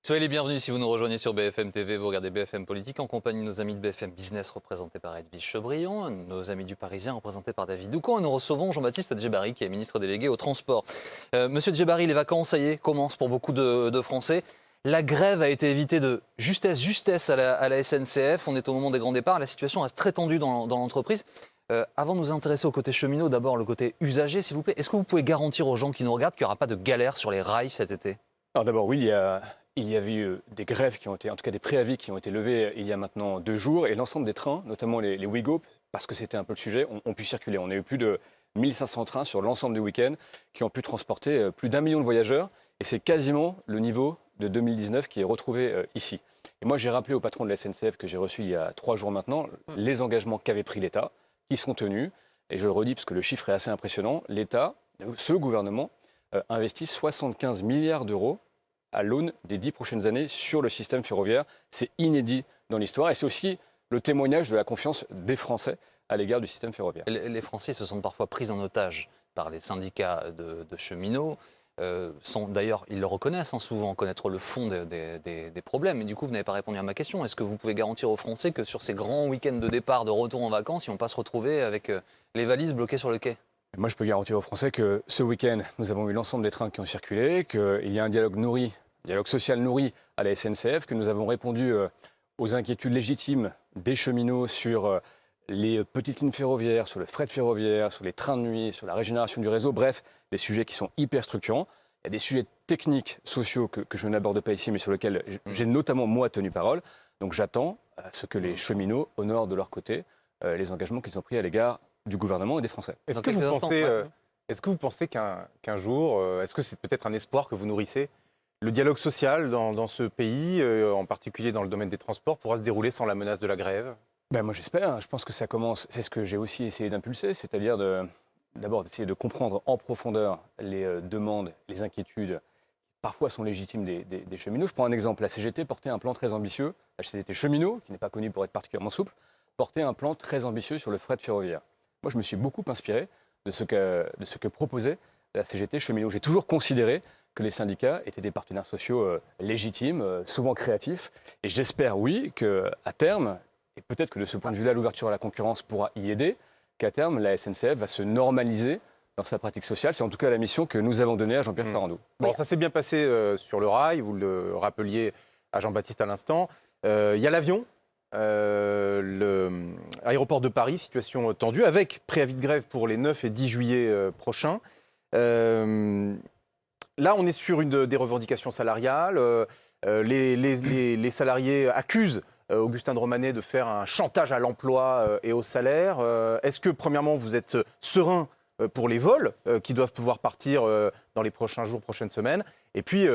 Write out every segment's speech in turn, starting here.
Soyez les bienvenus si vous nous rejoignez sur BFM TV, vous regardez BFM Politique en compagnie de nos amis de BFM Business représentés par Edwige Chevrillon, nos amis du Parisien représentés par David Doucan et nous recevons Jean-Baptiste Djebbari qui est ministre délégué au transport. Monsieur Djebbari, les vacances, ça y est, commencent pour beaucoup de Français. La grève a été évitée de justesse à la SNCF, on est au moment des grands départs, la situation reste très tendue dans l'entreprise. Avant de nous intéresser au côté cheminot, d'abord le côté usager s'il vous plaît, est-ce que vous pouvez garantir aux gens qui nous regardent qu'il n'y aura pas de galère sur les rails cet été ? Alors d'abord oui, il y avait eu des grèves qui ont été, en tout cas des préavis qui ont été levés il y a maintenant 2 jours et l'ensemble des trains, notamment les Ouigo, parce que c'était un peu le sujet, ont pu circuler. On a eu plus de 1500 trains sur l'ensemble du week-end qui ont pu transporter plus d'1 million de voyageurs et c'est quasiment le niveau de 2019 qui est retrouvé ici. Et moi j'ai rappelé au patron de la SNCF que j'ai reçu il y a 3 jours maintenant les engagements qu'avait pris l'État, qui sont tenus, et je le redis parce que le chiffre est assez impressionnant, l'État, ce gouvernement, investit 75 milliards d'euros à l'aune des 10 prochaines années sur le système ferroviaire. C'est inédit dans l'histoire et c'est aussi le témoignage de la confiance des Français à l'égard du système ferroviaire. Les Français se sont parfois pris en otage par les syndicats de cheminots. D'ailleurs, ils le reconnaissent souvent, connaître le fond des problèmes. Et du coup, vous n'avez pas répondu à ma question. Est-ce que vous pouvez garantir aux Français que sur ces grands week-ends de départ, de retour en vacances, ils ne vont pas se retrouver avec les valises bloquées sur le quai ? Moi, je peux garantir aux Français que ce week-end, nous avons eu l'ensemble des trains qui ont circulé, qu'il y a un dialogue nourri, dialogue social nourri à la SNCF, que nous avons répondu aux inquiétudes légitimes des cheminots sur les petites lignes ferroviaires, sur le fret ferroviaire, sur les trains de nuit, sur la régénération du réseau, bref, des sujets qui sont hyper structurants. Il y a des sujets techniques, sociaux que je n'aborde pas ici, mais sur lesquels j'ai notamment, moi, tenu parole. Donc j'attends à ce que les cheminots honorent de leur côté les engagements qu'ils ont pris à l'égard du gouvernement et des Français. Est-ce que vous pensez qu'un jour, est-ce que c'est peut-être un espoir que vous nourrissez, le dialogue social dans ce pays, en particulier dans le domaine des transports, pourra se dérouler sans la menace de la grève ? Moi j'espère, je pense que ça commence, c'est ce que j'ai aussi essayé d'impulser, c'est-à-dire d'abord d'essayer de comprendre en profondeur les demandes, les inquiétudes, qui parfois sont légitimes des cheminots. Je prends un exemple, la CGT portait un plan très ambitieux, la CGT cheminot, qui n'est pas connue pour être particulièrement souple, portait un plan très ambitieux sur le fret ferroviaire. Moi, je me suis beaucoup inspiré de ce que proposait la CGT cheminot. J'ai toujours considéré que les syndicats étaient des partenaires sociaux légitimes, souvent créatifs. Et j'espère, oui, qu'à terme, et peut-être que de ce point de vue-là, l'ouverture à la concurrence pourra y aider, qu'à terme, la SNCF va se normaliser dans sa pratique sociale. C'est en tout cas la mission que nous avons donnée à Jean-Pierre Farandou. Bon, ça s'est bien passé sur le rail, vous le rappeliez à Jean-Baptiste à l'instant. Il y a l'avion. L'aéroport de Paris, situation tendue, avec préavis de grève pour les 9 et 10 juillet prochains. Là, on est sur des revendications salariales. Les salariés accusent Augustin de Romanet de faire un chantage à l'emploi et au salaire. Est-ce que, premièrement, vous êtes serein pour les vols qui doivent pouvoir partir dans les prochains jours, prochaines semaines ? Et puis,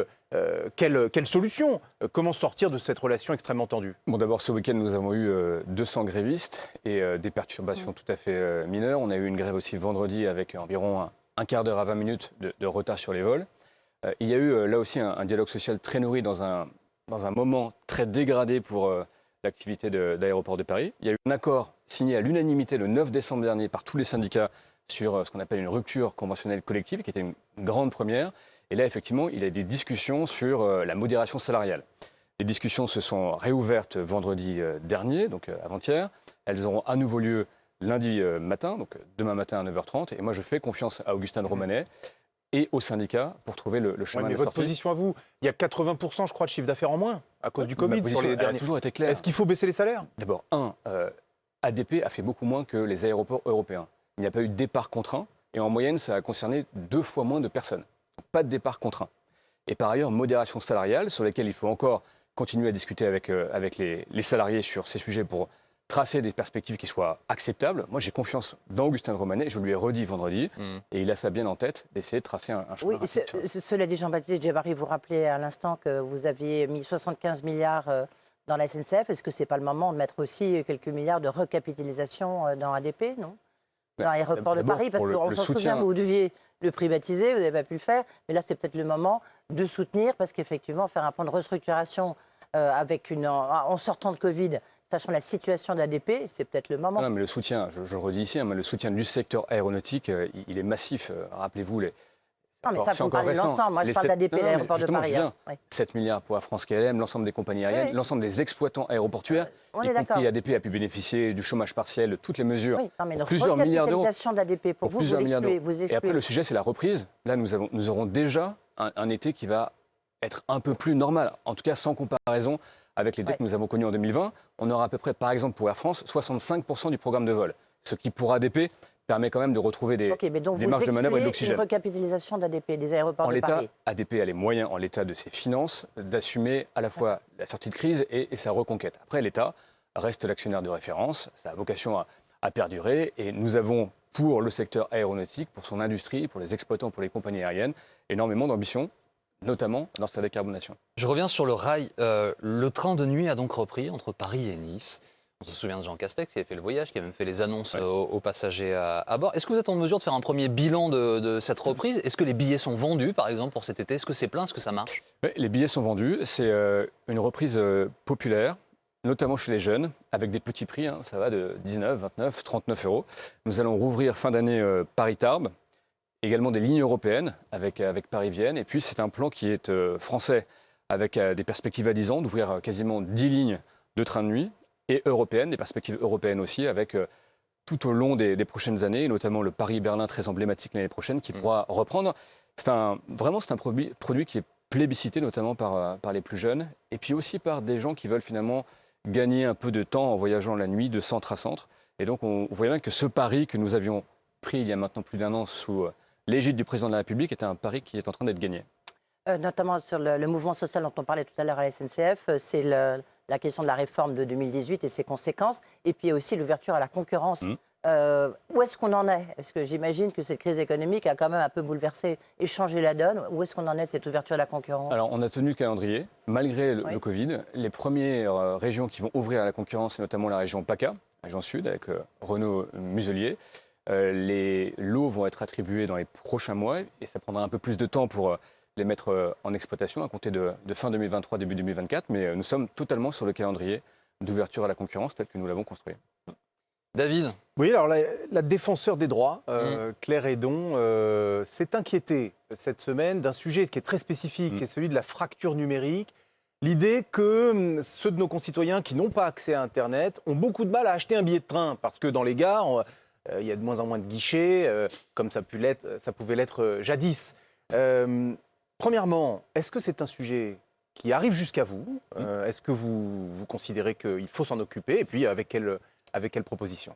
quelle solution ? Comment sortir de cette relation extrêmement tendue ? Bon, d'abord, ce week-end, nous avons eu 200 grévistes et des perturbations tout à fait mineures. On a eu une grève aussi vendredi avec environ un quart d'heure à 20 minutes de retard sur les vols. Il y a eu là aussi un dialogue social très nourri dans un moment très dégradé pour l'activité d'Aéroport de Paris. Il y a eu un accord signé à l'unanimité le 9 décembre dernier par tous les syndicats sur ce qu'on appelle une rupture conventionnelle collective, qui était une grande première. Et là, effectivement, il y a des discussions sur la modération salariale. Les discussions se sont réouvertes vendredi dernier, donc avant-hier. Elles auront à nouveau lieu lundi matin, donc demain matin à 9h30. Et moi, je fais confiance à Augustin de Romanet et aux syndicats pour trouver le chemin de sortie. Votre position à vous, il y a 80%, je crois, de chiffre d'affaires en moins à cause du Covid. Sur les derniers. A toujours été claire. Est-ce qu'il faut baisser les salaires ? D'abord, ADP a fait beaucoup moins que les aéroports européens. Il n'y a pas eu de départ contraint et en moyenne, ça a concerné 2 fois moins de personnes. Pas de départ contraint. Et par ailleurs, modération salariale, sur lesquelles il faut encore continuer à discuter avec les salariés sur ces sujets pour tracer des perspectives qui soient acceptables. Moi, j'ai confiance dans Augustin de Romanet, je lui ai redit vendredi, et il a ça bien en tête d'essayer de tracer un chemin rapide. Cela dit, Jean-Baptiste Djebbari, vous rappelez à l'instant que vous aviez mis 75 milliards dans la SNCF. Est-ce que ce n'est pas le moment de mettre aussi quelques milliards de recapitalisation dans ADP, non ? Dans l'aéroport de Paris, parce qu'on s'en souvient, vous deviez le privatiser, vous n'avez pas pu le faire, mais là c'est peut-être le moment de soutenir, parce qu'effectivement faire un plan de restructuration en sortant de Covid, sachant la situation d'ADP, c'est peut-être le moment. Non, mais le soutien, je le redis ici, mais le soutien du secteur aéronautique, il est massif. Rappelez-vous Non, mais Alors, ça, c'est vous encore parlez de récent. l'ensemble. Moi, je Les parle sept- d'ADP, Non, non, mais l'aéroport de justement, Paris. je viens. Oui. 7 milliards pour Air France KLM, l'ensemble des compagnies aériennes, Oui. l'ensemble des exploitants aéroportuaires, On y est d'accord. compris ADP a pu bénéficier du chômage partiel, de toutes les mesures. Oui, non, mais une plusieurs milliards d'euros. recapitalisation d'ADP, pour vous, vous plusieurs milliards l'excluez. d'euros. Vous Et après, excluez. le sujet, c'est la reprise. Là, nous aurons déjà un été qui va être un peu plus normal, en tout cas sans comparaison avec les dettes que nous avons connues en 2020. On aura à peu près, par exemple, pour Air France, 65% du programme de vol, ce qui, pour ADP, permet quand même de retrouver des, Ok, mais donc des vous marges de manœuvre et de excluez une l'oxygène. recapitalisation d'ADP, des aéroports En de l'état, Paris. ADP a les moyens, en l'état de ses finances, d'assumer à la fois la sortie de crise et sa reconquête. Après, l'État reste l'actionnaire de référence, ça a vocation à perdurer, et nous avons, pour le secteur aéronautique, pour son industrie, pour les exploitants, pour les compagnies aériennes, énormément d'ambition, notamment dans sa décarbonation. Je reviens sur le rail. Le train de nuit a donc repris entre Paris et Nice. On se souvient de Jean Castex qui avait fait le voyage, qui a même fait les annonces aux passagers à bord. Est-ce que vous êtes en mesure de faire un premier bilan de cette reprise? Est-ce que les billets sont vendus, par exemple, pour cet été? Est-ce que c'est plein? Est-ce que ça marche? Oui, les billets sont vendus, c'est une reprise populaire, notamment chez les jeunes, avec des petits prix, hein, ça va de 19, 29, 39 euros. Nous allons rouvrir fin d'année Paris-Tarbes, également des lignes européennes avec Paris-Vienne, et puis c'est un plan qui est français, avec des perspectives à 10 ans, d'ouvrir quasiment 10 lignes de train de nuit, et européennes, des perspectives européennes aussi, avec tout au long des prochaines années, notamment le Paris-Berlin très emblématique l'année prochaine, qui pourra reprendre. Vraiment, c'est un produit qui est plébiscité, notamment par les plus jeunes, et puis aussi par des gens qui veulent finalement gagner un peu de temps en voyageant la nuit de centre à centre. Et donc, on voyait bien que ce pari que nous avions pris il y a maintenant plus d'1 an sous l'égide du président de la République est un pari qui est en train d'être gagné. Notamment sur le mouvement social dont on parlait tout à l'heure à la SNCF, c'est la question de la réforme de 2018 et ses conséquences, et puis aussi l'ouverture à la concurrence. Où est-ce qu'on en est? Parce que j'imagine que cette crise économique a quand même un peu bouleversé et changé la donne. Où est-ce qu'on en est de cette ouverture à la concurrence? Alors, on a tenu le calendrier, malgré Oui. le Covid. Les premières régions qui vont ouvrir à la concurrence, c'est notamment la région PACA, région sud, avec Renault Muselier. Les lots vont être attribués dans les prochains mois, et ça prendra un peu plus de temps pour les mettre en exploitation à compter de fin 2023, début 2024. Mais nous sommes totalement sur le calendrier d'ouverture à la concurrence tel que nous l'avons construit. David? Oui, alors la défenseure des droits, Claire Hédon, s'est inquiétée cette semaine d'un sujet qui est très spécifique, qui est celui de la fracture numérique. L'idée que ceux de nos concitoyens qui n'ont pas accès à Internet ont beaucoup de mal à acheter un billet de train, parce que dans les gares, il y a de moins en moins de guichets, comme ça pouvait l'être jadis. Premièrement, est-ce que c'est un sujet qui arrive jusqu'à vous? Est-ce que vous considérez qu'il faut s'en occuper? Et puis, avec quelle proposition?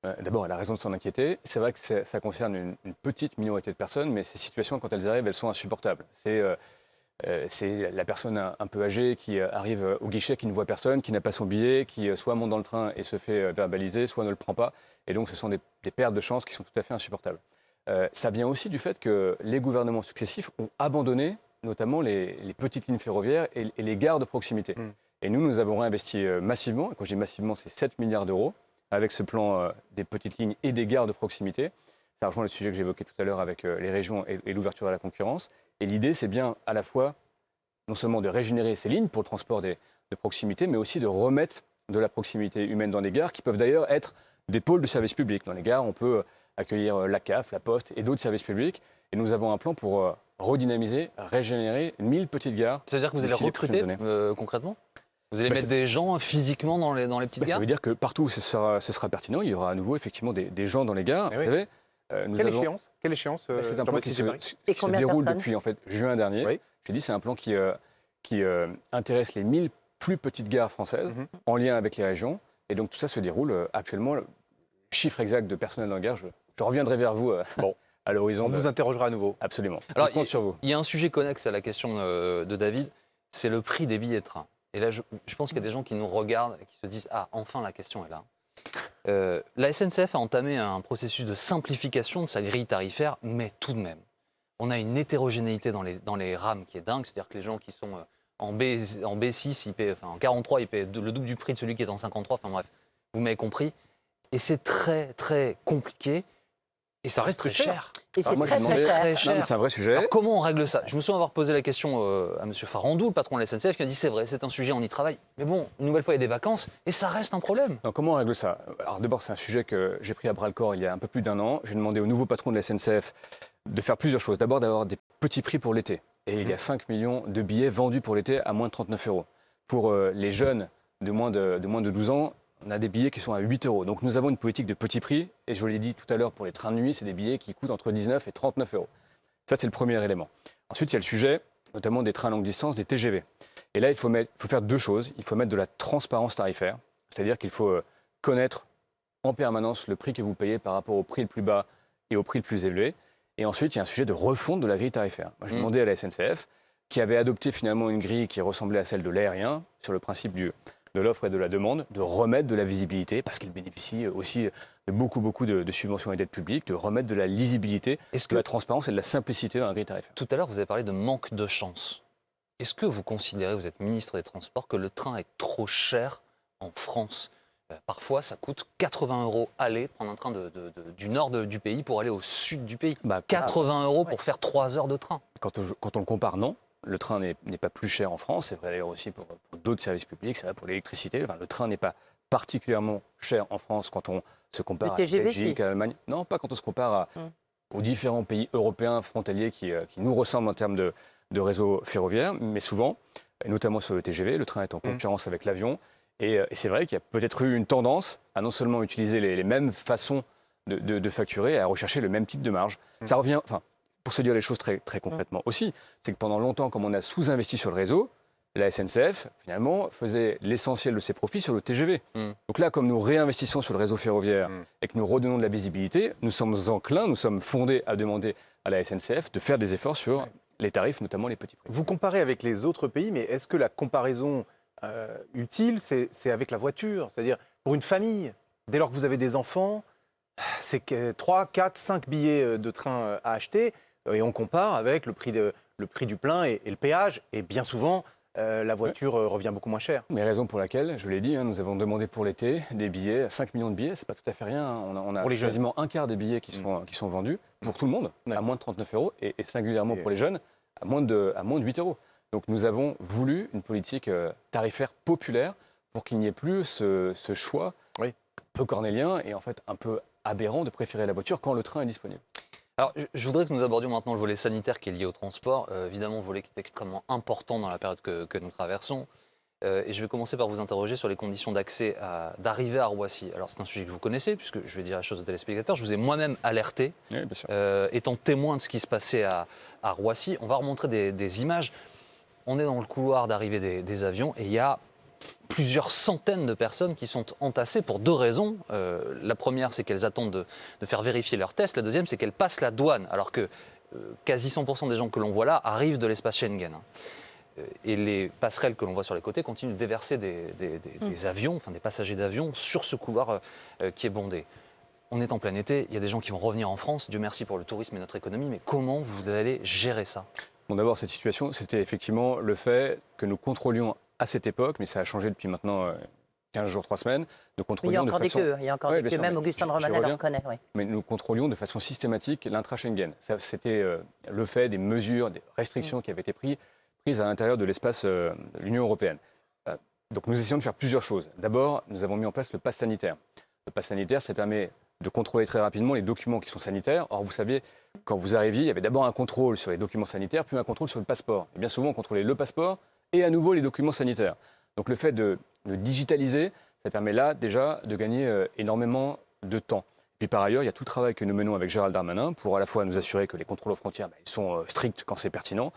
D'abord, elle a raison de s'en inquiéter. C'est vrai que ça concerne une petite minorité de personnes, mais ces situations, quand elles arrivent, elles sont insupportables. C'est la personne un peu âgée qui arrive au guichet, qui ne voit personne, qui n'a pas son billet, qui soit monte dans le train et se fait verbaliser, soit ne le prend pas. Et donc, ce sont des pertes de chance qui sont tout à fait insupportables. Ça vient aussi du fait que les gouvernements successifs ont abandonné notamment les petites lignes ferroviaires et les gares de proximité. Et nous avons réinvesti massivement, et quand je dis massivement, c'est 7 milliards d'euros, avec ce plan des petites lignes et des gares de proximité. Ça rejoint le sujet que j'évoquais tout à l'heure avec les régions et l'ouverture à la concurrence. Et l'idée, c'est bien à la fois, non seulement de régénérer ces lignes pour le transport de proximité, mais aussi de remettre de la proximité humaine dans des gares, qui peuvent d'ailleurs être des pôles de services publics. Dans les gares, on peut accueillir la CAF, la Poste et d'autres services publics. Et nous avons un plan pour redynamiser, régénérer 1000 petites gares. Ça veut dire que vous allez d'ici les prochaines recruter années. concrètement? Vous allez mettre des gens physiquement dans les petites Ça gares? veut dire que partout où ce sera pertinent, il y aura à nouveau effectivement des gens dans les gares. Eh Vous oui. savez, Quelle échéance c'est un plan qui se Et combien de déroule personnes? depuis juin dernier. Oui. J'ai dit, c'est un plan qui intéresse les 1000 plus petites gares françaises en lien avec les régions. Et donc tout ça se déroule actuellement. Le chiffre exact de personnel dans la gare, je reviendrai vers vous à l'horizon. On vous interrogera à nouveau. Absolument. Alors, Je compte sur vous. Il y a un sujet connexe à la question de David, c'est le prix des billets de train. Et là, je pense qu'il y a des gens qui nous regardent et qui se disent « Ah, enfin, la question est là ». La SNCF a entamé un processus de simplification de sa grille tarifaire, mais tout de même, on a une hétérogénéité dans les rames qui est dingue. C'est-à-dire que les gens qui sont en B6, en 43, ils paient le double du prix de celui qui est en 53. Enfin bref, vous m'avez compris. Et c'est très, très compliqué. Et ça reste très cher. Et c'est Alors moi, très je très demandais- cher. Très Non, cher. mais c'est un vrai sujet. Alors, comment on règle ça? Je me souviens avoir posé la question à M. Farandou, le patron de la SNCF, qui m'a dit c'est vrai, c'est un sujet, on y travaille. Mais bon, une nouvelle fois, il y a des vacances et ça reste un problème. Alors, comment on règle ça? Alors d'abord, c'est un sujet que j'ai pris à bras-le-corps il y a un peu plus d'1 an. J'ai demandé au nouveau patron de la SNCF de faire plusieurs choses. D'abord, d'avoir des petits prix pour l'été. Et il y a 5 millions de billets vendus pour l'été à moins de 39 euros. Pour les jeunes de moins de 12 ans, on a des billets qui sont à 8 euros. Donc nous avons une politique de petits prix. Et je vous l'ai dit tout à l'heure, pour les trains de nuit, c'est des billets qui coûtent entre 19 et 39 euros. Ça, c'est le premier élément. Ensuite, il y a le sujet, notamment des trains à longue distance, des TGV. Et là, il faut faire deux choses. Il faut mettre de la transparence tarifaire, c'est-à-dire qu'il faut connaître en permanence le prix que vous payez par rapport au prix le plus bas et au prix le plus élevé. Et ensuite, il y a un sujet de refonte de la grille tarifaire. Moi, j'ai demandé à la SNCF, qui avait adopté finalement une grille qui ressemblait à celle de l'aérien, sur le principe de l'offre et de la demande, de remettre de la visibilité, parce qu'il bénéficie aussi de beaucoup de subventions et d'aides publiques, de remettre de la lisibilité, de la transparence et de la simplicité dans la grille tarifaire. Tout à l'heure, vous avez parlé de manque de chance. Est-ce que vous considérez, vous êtes ministre des Transports, que le train est trop cher en France ? Parfois, ça coûte 80 euros aller, prendre un train du nord du pays pour aller au sud du pays. 80 euros pour faire 3 heures de train. Quand on le compare, non. Le train n'est pas plus cher en France. C'est vrai d'ailleurs aussi pour d'autres services publics, c'est vrai pour l'électricité. Enfin, le train n'est pas particulièrement cher en France quand on se compare à la Belgique, à l'Allemagne. Non, pas quand on se compare aux différents pays européens frontaliers qui nous ressemblent en termes de réseau ferroviaire. Mais souvent, et notamment sur le TGV, le train est en concurrence avec l'avion. Et c'est vrai qu'il y a peut-être eu une tendance à non seulement utiliser les mêmes façons de facturer, à rechercher le même type de marge. Ça revient, enfin, pour se dire les choses très concrètement aussi, c'est que pendant longtemps, comme on a sous-investi sur le réseau, la SNCF, finalement, faisait l'essentiel de ses profits sur le TGV. Donc là, comme nous réinvestissons sur le réseau ferroviaire et que nous redonnons de la visibilité, nous sommes enclins, nous sommes fondés à demander à la SNCF de faire des efforts sur les tarifs, notamment les petits prix. Vous comparez avec les autres pays, mais est-ce que la comparaison utile, c'est avec la voiture? C'est-à-dire, pour une famille, dès lors que vous avez des enfants, c'est 3, 4, 5 billets de train à acheter, et on compare avec le prix du plein et le péage, et bien souvent, la voiture revient beaucoup moins cher. Mais raison pour laquelle, je l'ai dit, nous avons demandé pour l'été des billets, 5 millions de billets, c'est pas tout à fait rien. On a quasiment un quart des billets qui sont vendus pour tout le monde, à moins de 39 euros, et singulièrement pour les jeunes, à moins de 8 euros. Donc nous avons voulu une politique tarifaire populaire pour qu'il n'y ait plus ce choix un peu cornélien et en fait un peu aberrant de préférer la voiture quand le train est disponible. Alors, je voudrais que nous abordions maintenant le volet sanitaire qui est lié au transport, évidemment un volet qui est extrêmement important dans la période que nous traversons. Et je vais commencer par vous interroger sur les conditions d'accès, d'arrivée à Roissy. Alors c'est un sujet que vous connaissez, puisque je vais dire la chose aux téléspectateurs, je vous ai moi-même alerté, étant témoin de ce qui se passait à Roissy. On va remontrer des images. On est dans le couloir d'arrivée des avions et il y a plusieurs centaines de personnes qui sont entassées pour deux raisons. La première, c'est qu'elles attendent de faire vérifier leurs tests. La deuxième, c'est qu'elles passent la douane, alors que quasi 100% des gens que l'on voit là arrivent de l'espace Schengen. Et les passerelles que l'on voit sur les côtés continuent de déverser des avions, enfin des passagers d'avions, sur ce couloir qui est bondé. On est en plein été, il y a des gens qui vont revenir en France. Dieu merci pour le tourisme et notre économie, mais comment vous allez gérer ça ? Bon, d'abord, cette situation, c'était effectivement le fait que nous contrôlions à cette époque, mais ça a changé depuis maintenant 15 jours, 3 semaines, nous contrôlions de façon... Il y a encore des queues, même Augustin de Romanet le reconnaît. Oui. Mais nous contrôlions de façon systématique l'intra-Schengen. C'était le fait des mesures, des restrictions qui avaient été prises à l'intérieur de l'espace de l'Union européenne. Donc nous essayons de faire plusieurs choses. D'abord, nous avons mis en place le pass sanitaire. Le pass sanitaire, ça permet de contrôler très rapidement les documents qui sont sanitaires. Or, vous savez, quand vous arriviez, il y avait d'abord un contrôle sur les documents sanitaires, puis un contrôle sur le passeport. Et bien souvent, on contrôlait le passeport et à nouveau les documents sanitaires. Donc le fait de digitaliser, ça permet là déjà de gagner énormément de temps. Puis par ailleurs, il y a tout le travail que nous menons avec Gérald Darmanin pour à la fois nous assurer que les contrôles aux frontières, ils sont stricts quand c'est pertinent,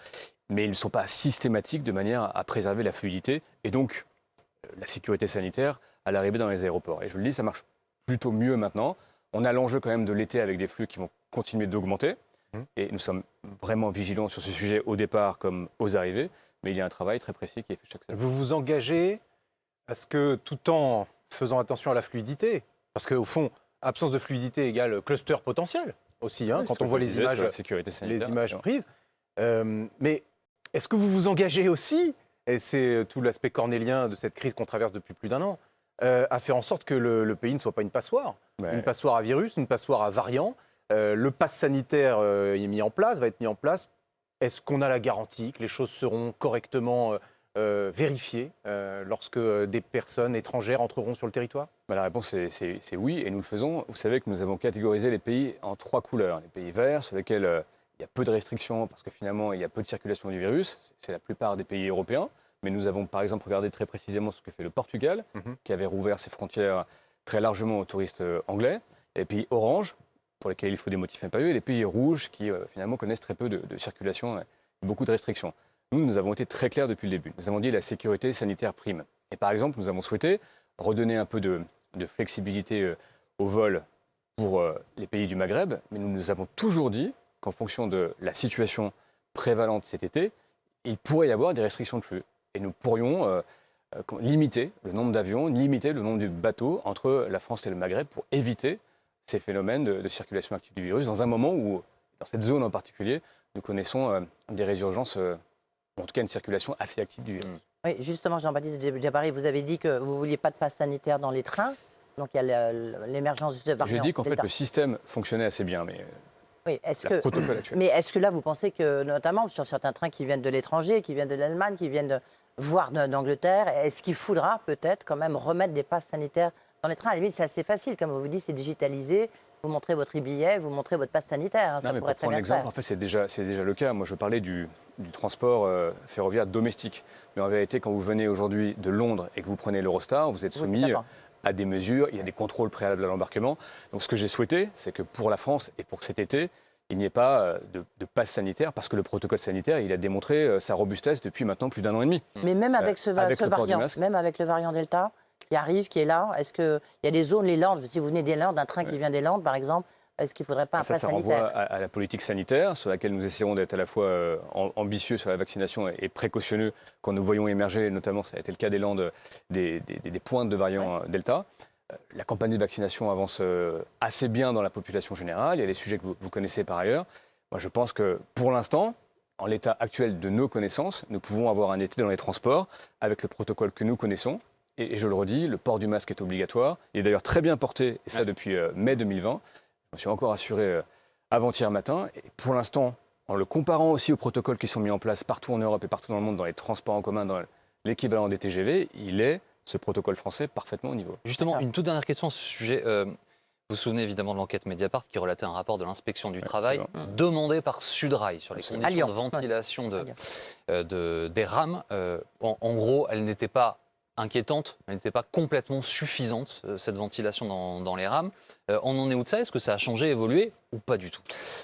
mais ils ne sont pas systématiques de manière à préserver la fluidité et donc la sécurité sanitaire à l'arrivée dans les aéroports. Et je le dis, ça marche plutôt mieux maintenant. On a l'enjeu quand même de l'été avec des flux qui vont continuer d'augmenter. Et nous sommes vraiment vigilants sur ce sujet au départ comme aux arrivées. Mais il y a un travail très précis qui est fait chaque semaine. Vous vous engagez à ce que, tout en faisant attention à la fluidité, parce qu'au fond, absence de fluidité égale cluster potentiel aussi, quand on voit les images prises. Mais est-ce que vous vous engagez aussi, et c'est tout l'aspect cornélien de cette crise qu'on traverse depuis plus d'1 an, à faire en sorte que le pays ne soit pas une passoire, une passoire à virus, une passoire à variants. Le pass sanitaire est mis en place, va être mis en place. Est-ce qu'on a la garantie que les choses seront correctement vérifiées lorsque des personnes étrangères entreront sur le territoire ? La réponse c'est oui, et nous le faisons. Vous savez que nous avons catégorisé les pays en 3 couleurs. Les pays verts, sur lesquels il y a peu de restrictions parce que finalement, il y a peu de circulation du virus. C'est la plupart des pays européens. Mais nous avons par exemple regardé très précisément ce que fait le Portugal, qui avait rouvert ses frontières très largement aux touristes anglais. Et les pays orange, pour lesquels il faut des motifs impérieux, et les pays rouges qui finalement connaissent très peu de circulation et beaucoup de restrictions. Nous avons été très clairs depuis le début. Nous avons dit la sécurité sanitaire prime. Et par exemple, nous avons souhaité redonner un peu de flexibilité au vol pour les pays du Maghreb, mais nous avons toujours dit qu'en fonction de la situation prévalente cet été, il pourrait y avoir des restrictions de flux. Et nous pourrions limiter le nombre d'avions, limiter le nombre de bateaux entre la France et le Maghreb pour éviter ces phénomènes de circulation active du virus dans un moment où, dans cette zone en particulier, nous connaissons des résurgences, en tout cas une circulation assez active du virus. Oui, justement, Jean-Baptiste Djebari, vous avez dit que vous ne vouliez pas de passe sanitaire dans les trains. Donc il y a l'émergence de ce variant. Je dis qu'en fait, le système fonctionnait assez bien, mais oui, protocole actuel. Mais est-ce que là, vous pensez que, notamment sur certains trains qui viennent de l'étranger, qui viennent de l'Allemagne, qui viennent voire d'Angleterre, est-ce qu'il faudra peut-être quand même remettre des passes sanitaires dans les trains? À la limite, c'est assez facile, comme on vous dit, c'est digitalisé. Vous montrez votre e-billet, vous montrez votre passe sanitaire. Ça pourrait très bien se faire. En fait, c'est déjà le cas. Moi, je parlais du transport ferroviaire domestique. Mais en vérité, quand vous venez aujourd'hui de Londres et que vous prenez l'Eurostar, vous êtes soumis à des mesures, il y a des contrôles préalables à l'embarquement. Donc ce que j'ai souhaité, c'est que pour la France et pour cet été, il n'y ait pas de passe sanitaire, parce que le protocole sanitaire, il a démontré sa robustesse depuis maintenant plus d'1 an et demi. Mais même avec ce variant, même avec le variant Delta qui arrive, qui est là, est-ce qu'il y a des zones, les Landes, si vous venez des Landes, un train qui vient des Landes par exemple, est-ce qu'il ne faudrait pas un pass sanitaire? Ça renvoie à la politique sanitaire, sur laquelle nous essaierons d'être à la fois ambitieux sur la vaccination et précautionneux quand nous voyons émerger, notamment ça a été le cas des Landes, des pointes de variant Delta. La campagne de vaccination avance assez bien dans la population générale. Il y a les sujets que vous connaissez par ailleurs. Moi, je pense que pour l'instant, en l'état actuel de nos connaissances, nous pouvons avoir un été dans les transports avec le protocole que nous connaissons. Et je le redis, le port du masque est obligatoire. Il est d'ailleurs très bien porté, et ça depuis mai 2020. Je me suis encore assuré avant-hier matin. Et pour l'instant, en le comparant aussi aux protocoles qui sont mis en place partout en Europe et partout dans le monde, dans les transports en commun, dans l'équivalent des TGV, il est, ce protocole français, parfaitement au niveau. Justement, une toute dernière question à ce sujet. Vous vous souvenez évidemment de l'enquête Mediapart qui relatait un rapport de l'inspection du travail demandé par Sudrail sur les conditions de ventilation des rames. En gros, elles n'étaient pas inquiétante, mais elle n'était pas complètement suffisante, cette ventilation dans les rames. On en est où de ça? Est-ce que ça a changé, évolué ou pas du tout?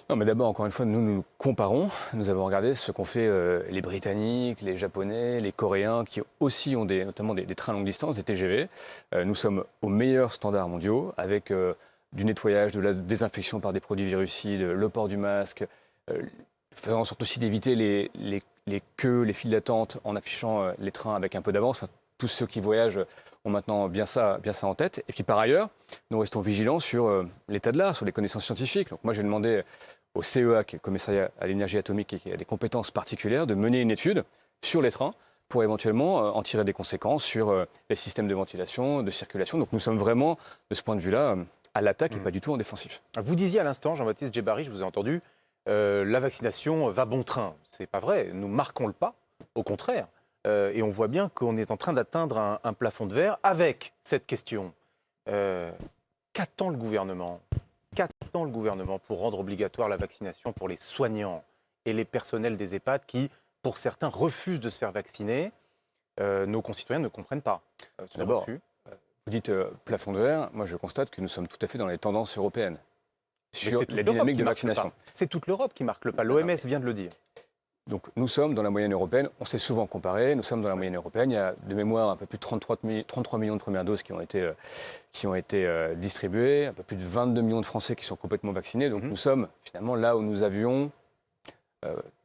Non, mais d'abord, encore une fois, nous comparons. Nous avons regardé ce qu'ont fait les Britanniques, les Japonais, les Coréens, qui aussi ont notamment des trains longue distance, des TGV. Nous sommes aux meilleurs standards mondiaux, avec du nettoyage, de la désinfection par des produits virucides, le port du masque, faisant en sorte aussi d'éviter les queues, les files d'attente en affichant les trains avec un peu d'avance. Enfin, tous ceux qui voyagent ont maintenant bien ça en tête. Et puis par ailleurs, nous restons vigilants sur l'état de l'art, sur les connaissances scientifiques. Donc moi, j'ai demandé au CEA, qui est le commissariat à l'énergie atomique et qui a des compétences particulières, de mener une étude sur les trains pour éventuellement en tirer des conséquences sur les systèmes de ventilation, de circulation. Donc nous sommes vraiment, de ce point de vue-là, à l'attaque et pas du tout en défensif. Vous disiez à l'instant, Jean-Baptiste Djebari, je vous ai entendu, la vaccination va bon train. C'est pas vrai, nous marquons le pas, au contraire. Et on voit bien qu'on est en train d'atteindre un plafond de verre avec cette question. Qu'attend le gouvernement? Qu'attend le gouvernement pour rendre obligatoire la vaccination pour les soignants et les personnels des EHPAD qui, pour certains, refusent de se faire vacciner? Nos concitoyens ne comprennent pas ce D'abord, refus. Vous dites plafond de verre, moi je constate que nous sommes tout à fait dans les tendances européennes sur la l'Europe dynamique qui de marque le vaccination. pas. C'est toute l'Europe qui marque le pas. L'OMS vient de le dire. Donc nous sommes dans la moyenne européenne, on s'est souvent comparé, nous sommes dans la moyenne européenne, il y a de mémoire un peu plus de 33 millions de premières doses qui ont été distribuées, un peu plus de 22 millions de Français qui sont complètement vaccinés, donc nous sommes finalement là où nous avions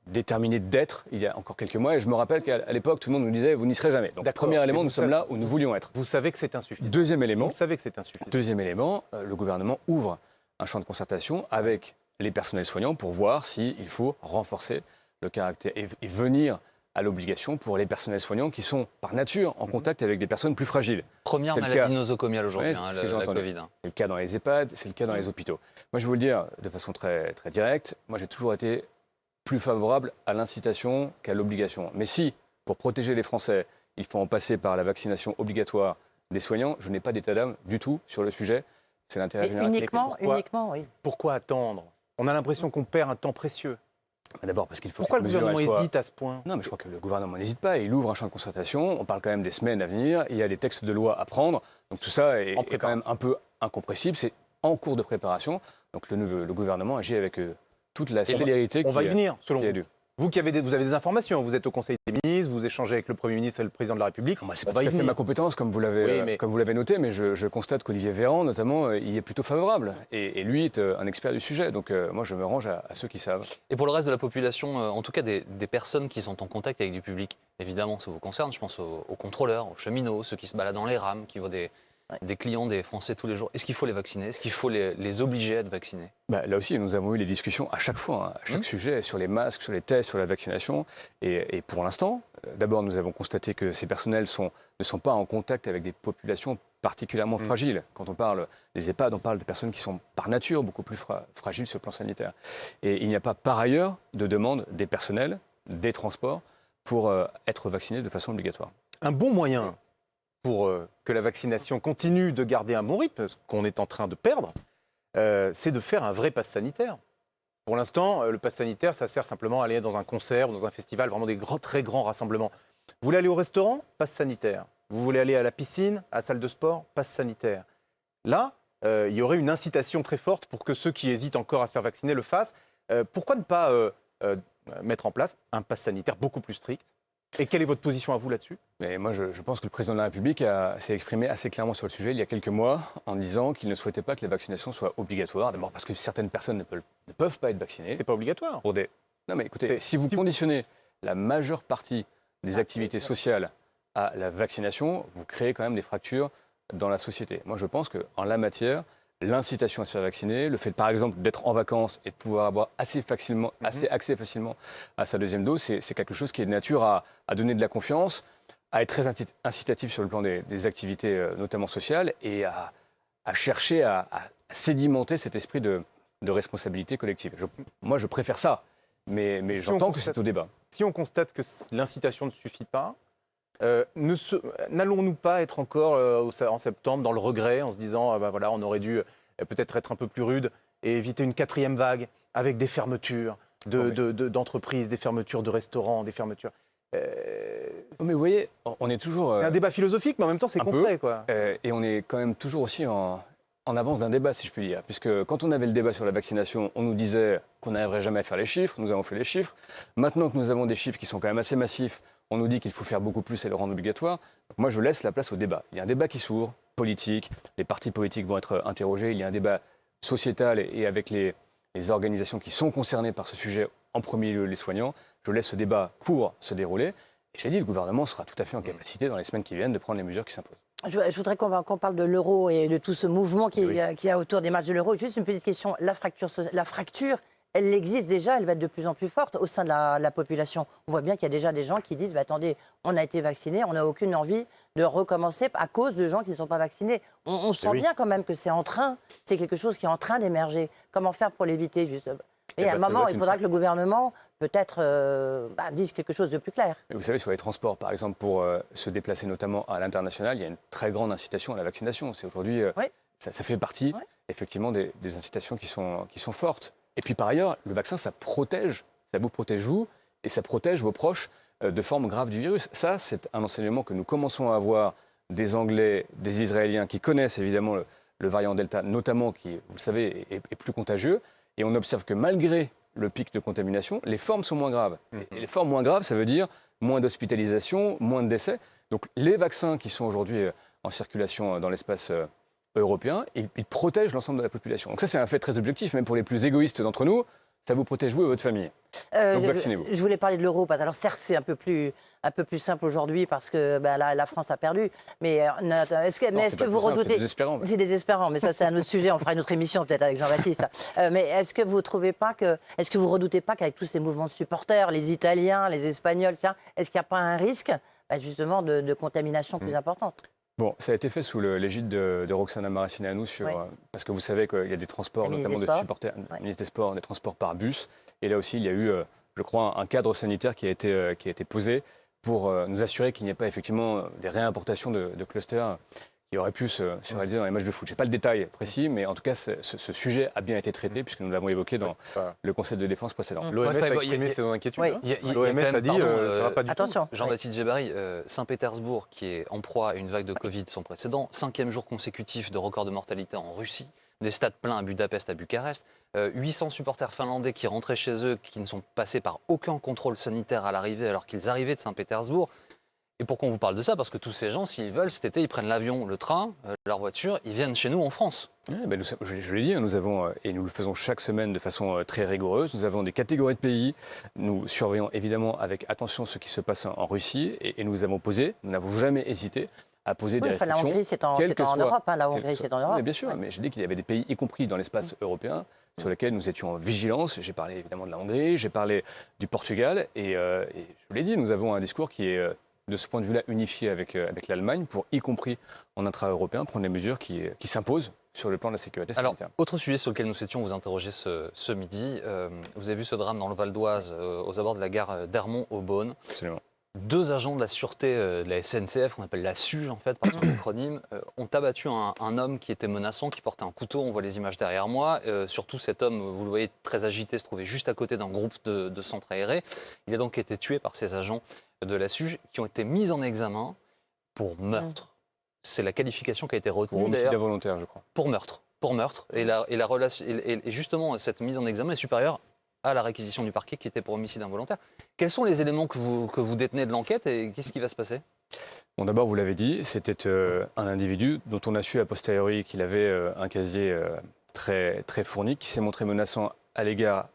déterminé d'être il y a encore quelques mois, et je me rappelle qu'à l'époque tout le monde nous disait vous n'y serez jamais. Donc premier élément, nous sommes là où nous voulions être. Vous savez que c'est insuffisant. Deuxième élément, Vous savez que c'est insuffisant. Deuxième élément, le gouvernement ouvre un champ de concertation avec les personnels soignants pour voir s'il faut renforcer le caractère et venir à l'obligation pour les personnels soignants qui sont par nature en contact avec des personnes plus fragiles. Première maladie nosocomiale aujourd'hui, Ouais, la Covid. C'est le cas dans les EHPAD, c'est le cas dans les hôpitaux. Moi, je vais vous le dire de façon très, très directe, moi j'ai toujours été plus favorable à l'incitation qu'à l'obligation. Mais si, pour protéger les Français, il faut en passer par la vaccination obligatoire des soignants, je n'ai pas d'état d'âme du tout sur le sujet. C'est l'intérêt général. Uniquement, oui. Pourquoi attendre? On a l'impression qu'on perd un temps précieux. D'abord parce qu'il faut Pourquoi que le cette mesure, gouvernement elle soit- hésite à ce point? Non, mais je crois que le gouvernement n'hésite pas. Il ouvre un champ de concertation. On parle quand même des semaines à venir. Il y a des textes de loi à prendre. Donc tout ça est quand même un peu incompressible. C'est en cours de préparation. Donc le gouvernement agit avec toute la célérité On va y venir, selon qui est vous. due. Vous vous avez des informations, vous êtes au Conseil des ministres, vous échangez avec le Premier ministre et le Président de la République. Moi, c'est On pas va y tout à fait venir. ma compétence, comme vous l'avez noté, mais je constate qu'Olivier Véran, notamment, y est plutôt favorable. Et lui est un expert du sujet. Donc moi, je me range à ceux qui savent. Et pour le reste de la population, en tout cas des personnes qui sont en contact avec du public, évidemment, ça vous concerne. Je pense aux contrôleurs, aux cheminots, ceux qui se baladent dans les rames, qui voient des clients, des Français tous les jours. Est-ce qu'il faut les vacciner? Est-ce qu'il faut les obliger à être vaccinés? Là aussi, nous avons eu les discussions à chaque fois, à chaque sujet, sur les masques, sur les tests, sur la vaccination. Et pour l'instant, d'abord, nous avons constaté que ces personnels ne sont pas en contact avec des populations particulièrement fragiles. Quand on parle des EHPAD, on parle de personnes qui sont par nature beaucoup plus fragiles sur le plan sanitaire. Et il n'y a pas par ailleurs de demande des personnels, des transports, pour être vaccinés de façon obligatoire. Un bon moyen pour que la vaccination continue de garder un bon rythme, ce qu'on est en train de perdre, c'est de faire un vrai pass sanitaire. Pour l'instant, le pass sanitaire, ça sert simplement à aller dans un concert ou dans un festival, vraiment des très grands rassemblements. Vous voulez aller au restaurant? Pass sanitaire. Vous voulez aller à la piscine, à la salle de sport? Pass sanitaire. Là, il y aurait une incitation très forte pour que ceux qui hésitent encore à se faire vacciner le fassent. Pourquoi ne pas mettre en place un pass sanitaire beaucoup plus strict? Et quelle est votre position à vous là-dessus? Mais moi, je pense que le président de la République s'est exprimé assez clairement sur le sujet il y a quelques mois en disant qu'il ne souhaitait pas que les vaccinations soient obligatoires. D'abord parce que certaines personnes ne peuvent pas être vaccinées. C'est pas obligatoire. Non mais écoutez, si vous conditionnez la majeure partie des activités sociales à la vaccination, vous créez quand même des fractures dans la société. Moi, je pense qu'en la matière, l'incitation à se faire vacciner, le fait par exemple d'être en vacances et de pouvoir avoir assez accès facilement à sa deuxième dose, c'est quelque chose qui est de nature à donner de la confiance, à être très incitatif sur le plan des activités notamment sociales et à chercher à sédimenter cet esprit de responsabilité collective. Moi, je préfère ça, mais Si j'entends on que c'est au débat. Si on constate que l'incitation ne suffit pas, n'allons-nous pas être encore en septembre dans le regret en se disant voilà, on aurait dû peut-être être un peu plus rude et éviter une 4e vague avec des fermetures d'entreprises, des fermetures de restaurants, des fermetures. Mais vous voyez, on est toujours... C'est un débat philosophique, mais en même temps c'est concret, quoi. Et on est quand même toujours aussi en avance d'un débat, si je puis dire. Puisque quand on avait le débat sur la vaccination, on nous disait qu'on n'arriverait jamais à faire les chiffres. Nous avons fait les chiffres. Maintenant que nous avons des chiffres qui sont quand même assez massifs, on nous dit qu'il faut faire beaucoup plus et le rendre obligatoire. Donc moi, je laisse la place au débat. Il y a un débat qui s'ouvre, politique. Les partis politiques vont être interrogés. Il y a un débat sociétal et avec les organisations qui sont concernées par ce sujet, en premier lieu les soignants. Je laisse ce débat court se dérouler. Et j'ai dit, le gouvernement sera tout à fait en capacité, dans les semaines qui viennent, de prendre les mesures qui s'imposent. Je voudrais qu'on parle de l'euro et de tout ce mouvement qu'il y a autour des matchs de l'euro. Juste une petite question. La fracture, elle existe déjà, elle va être de plus en plus forte au sein de la population. On voit bien qu'il y a déjà des gens qui disent attendez, on a été vaccinés, on n'a aucune envie de recommencer à cause de gens qui ne sont pas vaccinés. On sent bien quand même que c'est quelque chose qui est en train d'émerger. Comment faire pour l'éviter juste? Et à un moment, il faudra que le gouvernement, peut-être, dise quelque chose de plus clair. Vous savez, sur les transports, par exemple, pour se déplacer notamment à l'international, il y a une très grande incitation à la vaccination. C'est aujourd'hui, ça fait partie, effectivement, des incitations qui sont fortes. Et puis, par ailleurs, le vaccin, ça vous protège vous, et ça protège vos proches de formes graves du virus. Ça, c'est un enseignement que nous commençons à avoir des Anglais, des Israéliens, qui connaissent évidemment le variant Delta, notamment, qui, vous le savez, est plus contagieux. Et on observe que malgré le pic de contamination, les formes sont moins graves. Et les formes moins graves, ça veut dire moins d'hospitalisation, moins de décès. Donc les vaccins qui sont aujourd'hui en circulation dans l'espace européen, ils protègent l'ensemble de la population. Donc ça, c'est un fait très objectif, même pour les plus égoïstes d'entre nous. Ça vous protège vous et votre famille. Donc vaccinez-vous. Je voulais parler de l'euro. Alors certes, c'est un peu plus simple aujourd'hui parce que la France a perdu. Mais est-ce que vous redoutez... C'est désespérant. C'est désespérant, mais ça c'est un autre sujet. On fera une autre émission peut-être avec Jean-Baptiste. Mais est-ce que vous redoutez pas qu'avec tous ces mouvements de supporters, les Italiens, les Espagnols, est-ce qu'il n'y a pas un risque justement de contamination plus importante? Bon, ça a été fait sous l'égide de Roxana Maracineanu parce que vous savez qu'il y a des transports, notamment de supporters, ministre des Sports, des transports par bus. Et là aussi, il y a eu, je crois, un cadre sanitaire qui a été posé pour nous assurer qu'il n'y ait pas effectivement des réimportations de clusters qui aurait pu se réaliser dans les matchs de foot. Je n'ai pas le détail précis, mais en tout cas, ce sujet a bien été traité, puisque nous l'avons évoqué dans le Conseil de défense précédent. L'OMS Ouais, a il y a- exprimé ses inquiétudes. Oui. hein. Il y a quand L'OMS même, a dit pardon, ça va pas du tout. Attention. Jean-Baptiste Djebari, Saint-Pétersbourg, qui est en proie à une vague de Covid sans précédent, 5e jour consécutif de record de mortalité en Russie, des stades pleins à Budapest, à Bucarest, 800 supporters finlandais qui rentraient chez eux, qui ne sont passés par aucun contrôle sanitaire à l'arrivée alors qu'ils arrivaient de Saint-Pétersbourg. Et pourquoi on vous parle de ça? Parce que tous ces gens, s'ils veulent, cet été, ils prennent l'avion, le train, leur voiture, ils viennent chez nous en France. Oui, ben je l'ai dit, nous avons, et nous le faisons chaque semaine de façon très rigoureuse, nous avons des catégories de pays, nous surveillons évidemment avec attention ce qui se passe en Russie, et nous avons posé, nous n'avons jamais hésité à poser des Oui, enfin, la restrictions. Hongrie, c'est en quel que Europe. La quel que Hongrie, soit- c'est en Europe. Mais bien sûr, Ouais. mais j'ai dit qu'il y avait des pays, y compris dans l'espace européen, sur lesquels nous étions en vigilance. J'ai parlé évidemment de la Hongrie, j'ai parlé du Portugal, et je vous l'ai dit, nous avons un discours qui est de ce point de vue-là unifié avec l'Allemagne, pour, y compris en intra-européen, prendre les mesures qui s'imposent sur le plan de la sécurité Alors, sanitaire. autre sujet sur lequel nous souhaitions vous interroger ce midi, vous avez vu ce drame dans le Val d'Oise, aux abords de la gare d'Hermont-Aubonne. Absolument. 2 agents de la sûreté de la SNCF, qu'on appelle la SUGE en fait, par son acronyme, ont abattu un homme qui était menaçant, qui portait un couteau. On voit les images derrière moi. Surtout, cet homme, vous le voyez, très agité, se trouvait juste à côté d'un groupe de centres aérés. Il a donc été tué par ces agents de la SUGE qui ont été mis en examen pour meurtre. C'est la qualification qui a été Pour retenue homicide d'ailleurs. involontaire, je crois. Pour meurtre. Pour meurtre. Et la relation, et justement, cette mise en examen est supérieure à la réquisition du parquet qui était pour homicide involontaire. Quels sont les éléments que vous détenez de l'enquête et qu'est-ce qui va se passer? Bon, d'abord, vous l'avez dit, c'était un individu dont on a su a posteriori qu'il avait un casier très, très fourni, qui s'est montré menaçant à l'égard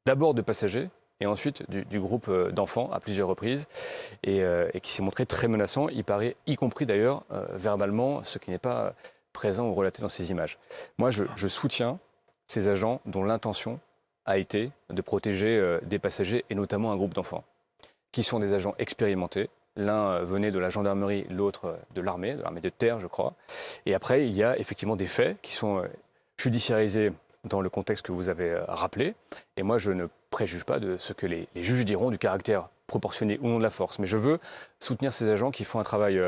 d'abord de passagers et ensuite du groupe d'enfants à plusieurs reprises, et qui s'est montré très menaçant, il paraît, y compris d'ailleurs verbalement, ce qui n'est pas présent ou relaté dans ces images. Moi, je soutiens ces agents dont l'intention a été de protéger des passagers et notamment un groupe d'enfants, qui sont des agents expérimentés. L'un venait de la gendarmerie, l'autre de l'armée de terre, je crois. Et après, il y a effectivement des faits qui sont judiciarisés dans le contexte que vous avez rappelé. Et moi, je ne préjuge pas de ce que les juges diront du caractère proportionné ou non de la force. Mais je veux soutenir ces agents qui font un travail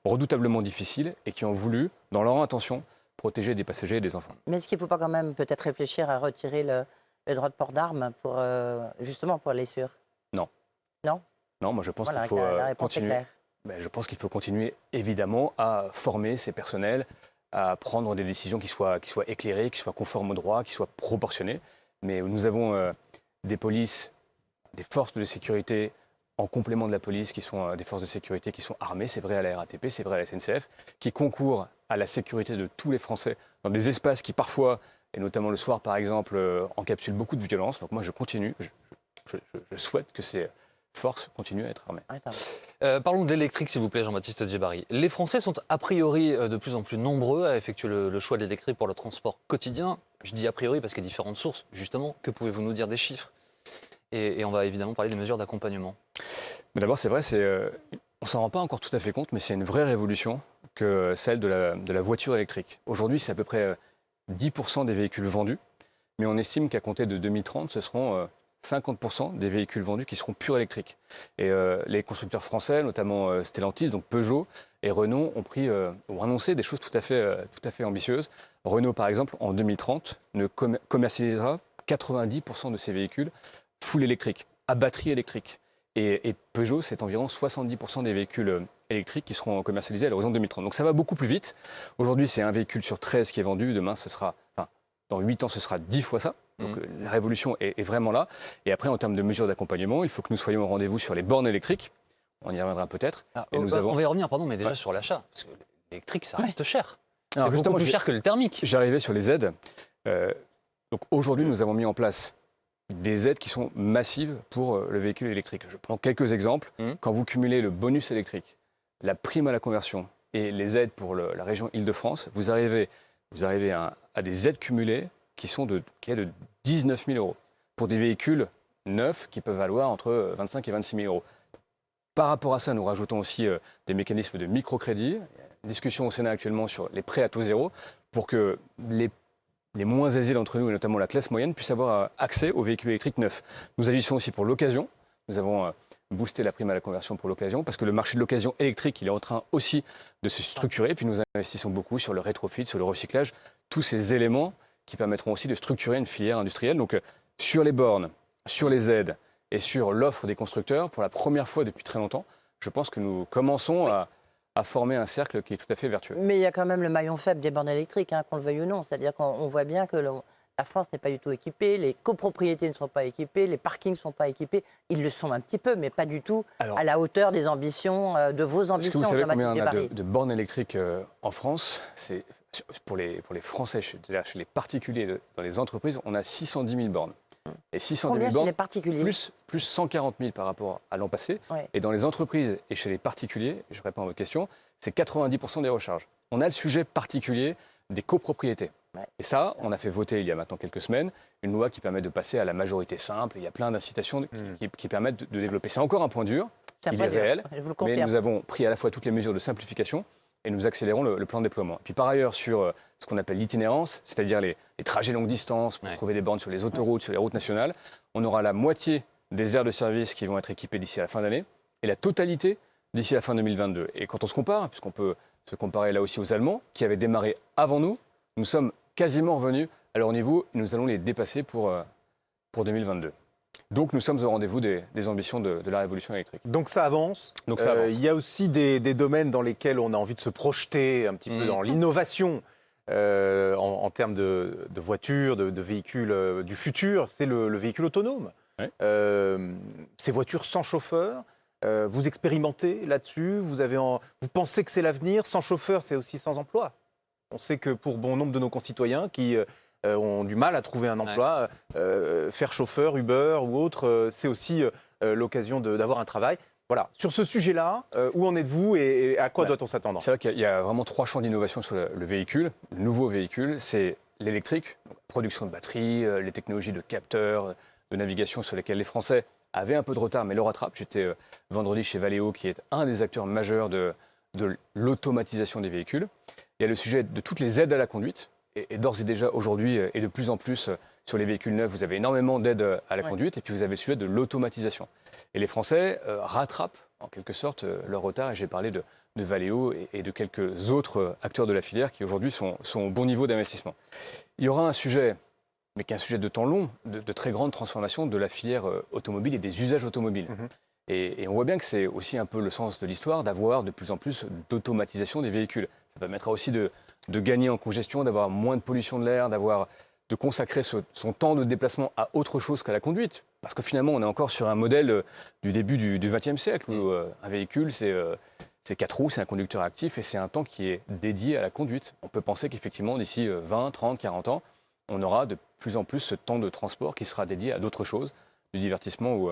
redoutablement difficile et qui ont voulu, dans leur intention, protéger des passagers et des enfants. Mais est-ce qu'il ne faut pas quand même peut-être réfléchir à retirer le droit de port d'armes pour, justement pour les sûrs? Non. Non? Non, moi je pense Voilà, qu'il faut la réponse est continuer. claire. Ben, je pense qu'il faut continuer évidemment à former ces personnels, à prendre des décisions qui soient éclairées, qui soient conformes au droit, qui soient proportionnées. Mais nous avons des polices, des forces de sécurité en complément de la police, qui sont des forces de sécurité qui sont armées, c'est vrai à la RATP, c'est vrai à la SNCF, qui concourent à la sécurité de tous les Français dans des espaces qui parfois, et notamment le soir par exemple, encapsulent beaucoup de violence. Donc moi je continue, je souhaite que ces forces continuent à être armées. Attends. Parlons de l'électrique, s'il vous plaît, Jean-Baptiste Djebari. Les Français sont a priori de plus en plus nombreux à effectuer le choix de l'électrique pour le transport quotidien. Je dis a priori parce qu'il y a différentes sources. Justement, que pouvez-vous nous dire des chiffres? Et on va évidemment parler des mesures d'accompagnement. Mais d'abord, c'est vrai, on ne s'en rend pas encore tout à fait compte, mais c'est une vraie révolution que celle de la voiture électrique. Aujourd'hui, c'est à peu près 10% des véhicules vendus, mais on estime qu'à compter de 2030, ce seront 50% des véhicules vendus qui seront purs électriques. Et les constructeurs français, notamment Stellantis, donc Peugeot et Renault, ont annoncé des choses tout à fait ambitieuses. Renault, par exemple, en 2030, ne commercialisera 90% de ses véhicules full électrique, à batterie électrique. Et Peugeot, c'est environ 70% des véhicules électriques qui seront commercialisés à l'horizon 2030. Donc ça va beaucoup plus vite. Aujourd'hui, c'est un véhicule sur 13 qui est vendu. Demain, dans 8 ans, ce sera 10 fois ça. Donc la révolution est vraiment là. Et après, en termes de mesures d'accompagnement, il faut que nous soyons au rendez-vous sur les bornes électriques. On y reviendra peut-être. On va y revenir, pardon, mais déjà sur l'achat. Parce que l'électrique, ça reste cher. C'est Alors, beaucoup justement, plus cher que le thermique. J'arrivais sur les aides. Donc aujourd'hui, nous avons mis en place des aides qui sont massives pour le véhicule électrique. Je prends quelques exemples. Quand vous cumulez le bonus électrique, la prime à la conversion et les aides pour la région Île-de-France, vous arrivez à des aides cumulées qui est de 19 000 euros pour des véhicules neufs qui peuvent valoir entre 25 et 26 000 euros. Par rapport à ça, nous rajoutons aussi des mécanismes de microcrédit. Il y a une discussion au Sénat actuellement sur les prêts à taux zéro pour que les moins aisés d'entre nous, et notamment la classe moyenne, puissent avoir accès aux véhicules électriques neufs. Nous agissons aussi pour l'occasion. Nous avons booster la prime à la conversion pour l'occasion, parce que le marché de l'occasion électrique, il est en train aussi de se structurer. Puis nous investissons beaucoup sur le rétrofit, sur le recyclage, tous ces éléments qui permettront aussi de structurer une filière industrielle. Donc sur les bornes, sur les aides et sur l'offre des constructeurs, pour la première fois depuis très longtemps, je pense que nous commençons à former un cercle qui est tout à fait vertueux. Mais il y a quand même le maillon faible des bornes électriques, hein, qu'on le veuille ou non. C'est-à-dire qu'on voit bien que la France n'est pas du tout équipée, les copropriétés ne sont pas équipées, les parkings ne sont pas équipés. Ils le sont un petit peu, mais pas du tout à la hauteur des ambitions, de vos ambitions. Est-ce que vous savez combien Jean-Baptiste on a Djebari. de bornes électriques en France? C'est pour les Français, chez les particuliers, dans les entreprises, on a 610 000 bornes. Et 610 Combien 000 chez bornes, les particuliers? plus 140 000 par rapport à l'an passé. Ouais. Et dans les entreprises et chez les particuliers, je réponds à votre question, c'est 90% des recharges. On a le sujet particulier des copropriétés. Ouais. Et ça, on a fait voter il y a maintenant quelques semaines une loi qui permet de passer à la majorité simple. Il y a plein d'incitations qui permettent de développer. C'est encore un point dur, C'est un il point est dur, réel, je vous le mais confirme. nous avons pris à la fois toutes les mesures de simplification et nous accélérons le plan de déploiement. Puis par ailleurs, sur ce qu'on appelle l'itinérance, c'est-à-dire les trajets longue distance, pour trouver des bornes sur les autoroutes, sur les routes nationales, on aura la moitié des aires de service qui vont être équipées d'ici à la fin d'année et la totalité d'ici à la fin 2022. Et quand on se compare, puisqu'on peut se comparer là aussi aux Allemands, qui avaient démarré avant nous, nous sommes quasiment revenus à leur niveau et nous allons les dépasser pour 2022. Donc nous sommes au rendez-vous des ambitions de la révolution électrique. Donc ça avance. Donc ça avance. Il y a aussi des domaines dans lesquels on a envie de se projeter un petit peu dans l'innovation en termes de voitures, de véhicules du futur. C'est le véhicule autonome. Ouais. Ces voitures sans chauffeur, vous expérimentez là-dessus, vous pensez que c'est l'avenir. Sans chauffeur, c'est aussi sans emploi. On sait que pour bon nombre de nos concitoyens qui ont du mal à trouver un emploi, faire chauffeur, Uber ou autre, c'est aussi l'occasion d'avoir un travail. Voilà. Sur ce sujet-là, où en êtes-vous et à quoi doit-on s'attendre? C'est vrai qu'il y a vraiment 3 champs d'innovation sur le véhicule. Le nouveau véhicule, c'est l'électrique, production de batteries, les technologies de capteurs, de navigation sur lesquelles les Français avaient un peu de retard, mais le rattrapent. J'étais vendredi chez Valeo, qui est un des acteurs majeurs de l'automatisation des véhicules. Il y a le sujet de toutes les aides à la conduite. Et d'ores et déjà, aujourd'hui, et de plus en plus, sur les véhicules neufs, vous avez énormément d'aides à la conduite. Et puis, vous avez le sujet de l'automatisation. Et les Français rattrapent, en quelque sorte, leur retard. Et j'ai parlé de Valeo et de quelques autres acteurs de la filière qui, aujourd'hui, sont au bon niveau d'investissement. Il y aura un sujet, mais qui est un sujet de temps long, de très grande transformation de la filière automobile et des usages automobiles. Et on voit bien que c'est aussi un peu le sens de l'histoire d'avoir de plus en plus d'automatisation des véhicules. Ça permettra aussi de gagner en congestion, d'avoir moins de pollution de l'air, de consacrer son temps de déplacement à autre chose qu'à la conduite. Parce que finalement, on est encore sur un modèle du début du XXe siècle où un véhicule, c'est 4 roues, c'est un conducteur actif et c'est un temps qui est dédié à la conduite. On peut penser qu'effectivement, d'ici 20, 30, 40 ans, on aura de plus en plus ce temps de transport qui sera dédié à d'autres choses, du divertissement ou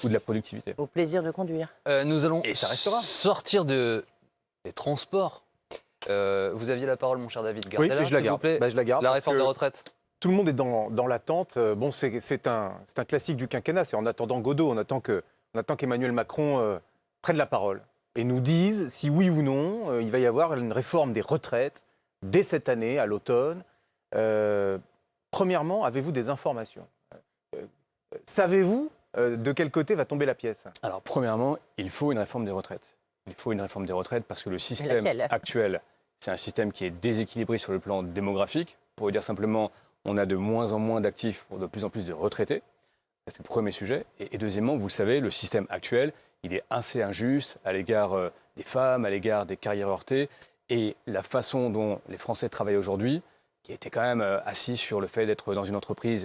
de la productivité. Au plaisir de conduire. Nous allons Et ça restera. sortir des transports. Vous aviez la parole, mon cher David. Oui, Gardez-la, mais je la s'il vous garde. plaît. Bah, je la garde La parce réforme que des retraites. tout le monde est dans l'attente. Bon, c'est un classique du quinquennat. C'est en attendant Godot. On attend qu'Emmanuel Macron prenne la parole et nous dise si oui ou non il va y avoir une réforme des retraites dès cette année, à l'automne. Premièrement, avez-vous des informations? Savez-vous de quel côté va tomber la pièce? Alors, premièrement, il faut une réforme des retraites. Il faut une réforme des retraites parce que le système laquelle actuel, c'est un système qui est déséquilibré sur le plan démographique. Pour dire simplement, on a de moins en moins d'actifs pour de plus en plus de retraités. C'est le premier sujet. Et deuxièmement, vous le savez, le système actuel, il est assez injuste à l'égard des femmes, à l'égard des carrières heurtées. Et la façon dont les Français travaillent aujourd'hui, qui était quand même assis sur le fait d'être dans une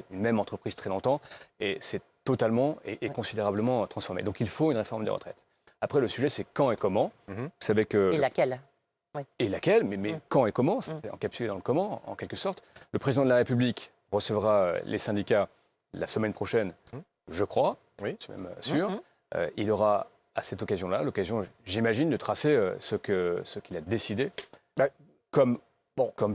même entreprise très longtemps, et c'est totalement et considérablement transformé. Donc il faut une réforme des retraites. Après, le sujet, c'est quand et comment. Vous savez que... Et laquelle? Et laquelle, mais quand et comment, c'est encapsulé dans le comment, en quelque sorte. Le président de la République recevra les syndicats la semaine prochaine, je crois, Oui. je suis même sûr. Il aura, à cette occasion-là, l'occasion, j'imagine, de tracer ce qu'il a décidé comme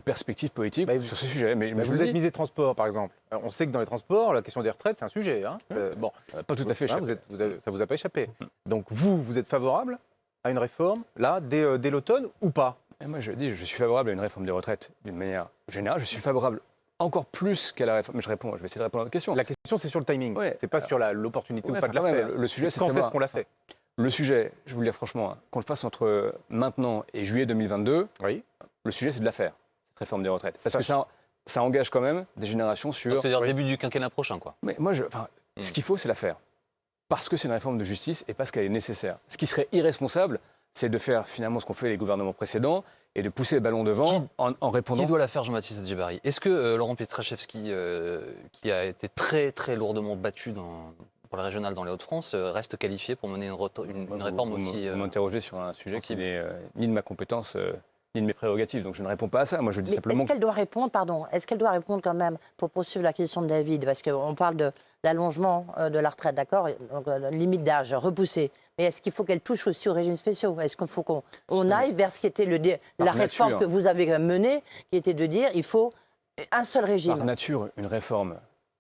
perspective politique sur ce sujet. Mais je Vous êtes ministre des Transports, par exemple. On sait que dans les transports, la question des retraites, c'est un sujet. Hein. Bon, pas tout à fait échappé. ça vous a pas échappé. Donc vous êtes favorable à une réforme, là, dès l'automne, ou pas? Et moi, je dis, je suis favorable à une réforme des retraites d'une manière générale. Je suis favorable encore plus qu'à la réforme. Mais je vais essayer de répondre à votre question. La question, c'est sur le timing. Ouais. C'est pas sur l'opportunité ou Ouais, pas de la quand même, faire. le sujet, c'est quand savoir- est-ce qu'on l'a fait? Le sujet, je vais vous le dire franchement, hein, qu'on le fasse entre maintenant et juillet 2022, Oui. le sujet, c'est de la faire, cette réforme des retraites. Parce Ça, que ça engage quand même des générations sur... Donc, c'est-à-dire Oui. début du quinquennat prochain, quoi. Mais moi, ce qu'il faut, c'est la faire. Parce que c'est une réforme de justice et parce qu'elle est nécessaire. Ce qui serait irresponsable, c'est de faire finalement ce qu'ont fait les gouvernements précédents et de pousser le ballon devant en répondant... Qui doit la faire, Jean-Baptiste Djebari? Est-ce que Laurent Pietraszewski, qui a été très, très lourdement battu pour la régionale dans les Hauts-de-France, reste qualifié pour mener une réforme aussi... Vous m'interrogez sur un sujet qui sensible. n'est ni de ma compétence, ni de mes prérogatives. Donc je ne réponds pas à ça. Moi, je dis Mais simplement... est-ce qu'elle doit répondre, pardon, est-ce qu'elle doit répondre quand même pour poursuivre la question de David? Parce qu'on parle de l'allongement de la retraite, d'accord? Donc, limite d'âge repoussée. Mais est-ce qu'il faut qu'elle touche aussi aux régimes spéciaux? Est-ce qu'il faut qu'on aille vers ce qui était la réforme nature. que vous avez menée, qui était de dire il faut un seul régime? Par nature, une réforme,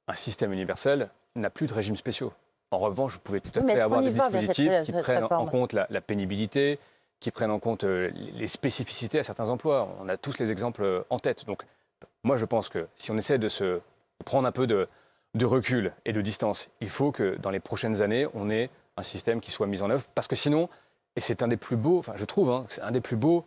un système universel n'a plus de régimes spéciaux. En revanche, vous pouvez tout à Oui, mais fait est-ce avoir qu'on y des va vers dispositifs qui cette prennent en réforme compte la pénibilité, qui prennent en compte les spécificités à certains emplois. On a tous les exemples en tête. Donc, moi, je pense que si on essaie de se prendre un peu de recul et de distance, il faut que dans les prochaines années, on ait un système qui soit mis en œuvre. Parce que sinon, et c'est un des plus beaux, enfin, je trouve, hein, c'est un des plus beaux,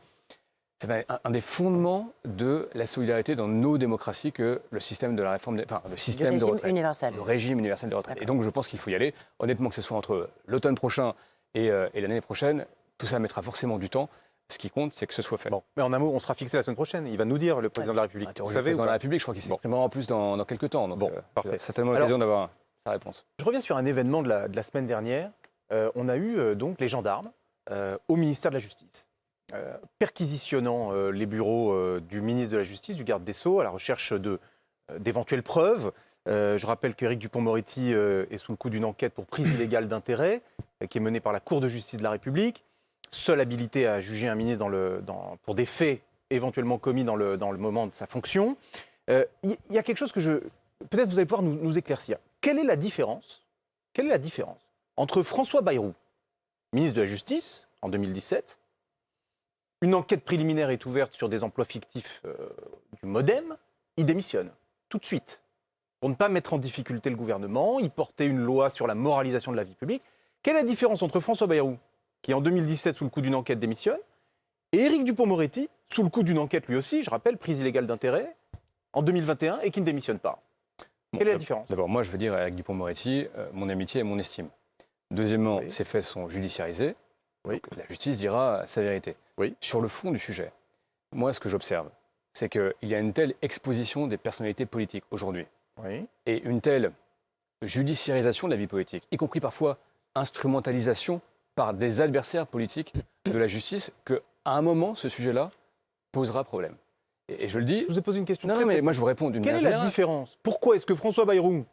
c'est un des fondements de la solidarité dans nos démocraties que le système de la réforme, le Du système de régime retraite. universel. Le régime universel de retraite. Et donc, je pense qu'il faut y aller. Honnêtement, que ce soit entre l'automne prochain et l'année prochaine, tout ça mettra forcément du temps. Ce qui compte, c'est que ce soit fait. Bon, mais en un mot, on sera fixé la semaine prochaine. Il va nous dire, le président de la République. Vous Interroger savez le ou président de la pas? République, je crois qu'il s'exprimera en plus dans quelques temps. Donc, Bon, parfait. certainement l'occasion d'avoir sa réponse. Je reviens sur un événement de la semaine dernière. On a eu donc les gendarmes au ministère de la Justice, perquisitionnant les bureaux du ministre de la Justice, du garde des Sceaux, à la recherche d'éventuelles preuves. Je rappelle qu'Éric Dupond-Moretti est sous le coup d'une enquête pour prise illégale d'intérêt qui est menée par la Cour de justice de la République. Seule habilité à juger un ministre pour des faits éventuellement commis dans le moment de sa fonction. Il y a quelque chose que peut-être vous allez pouvoir nous éclaircir. Quelle est la différence entre François Bayrou, ministre de la Justice, en 2017, une enquête préliminaire est ouverte sur des emplois fictifs du MoDem, il démissionne tout de suite. Pour ne pas mettre en difficulté le gouvernement, il portait une loi sur la moralisation de la vie publique. Quelle est la différence entre François Bayrou, qui en 2017, sous le coup d'une enquête, démissionne, et Éric Dupond-Moretti, sous le coup d'une enquête lui aussi, je rappelle, prise illégale d'intérêt, en 2021, et qui ne démissionne pas? Quelle est la différence? D'abord, moi, je veux dire à Éric Dupond-Moretti, mon amitié et mon estime. Deuxièmement, Oui. ces faits sont judiciarisés. Oui. Donc, la justice dira sa vérité. Oui. Sur le fond du sujet, moi, ce que j'observe, c'est qu'il y a une telle exposition des personnalités politiques aujourd'hui, Oui. et une telle judiciarisation de la vie politique, y compris parfois instrumentalisation par des adversaires politiques de la justice, qu'à un moment, ce sujet-là posera problème. Et je le dis... Je vous ai posé une question Non, très mais précise. moi, je vous réponds d'une Quelle est manière la générale. différence? Pourquoi est-ce que François Bayrou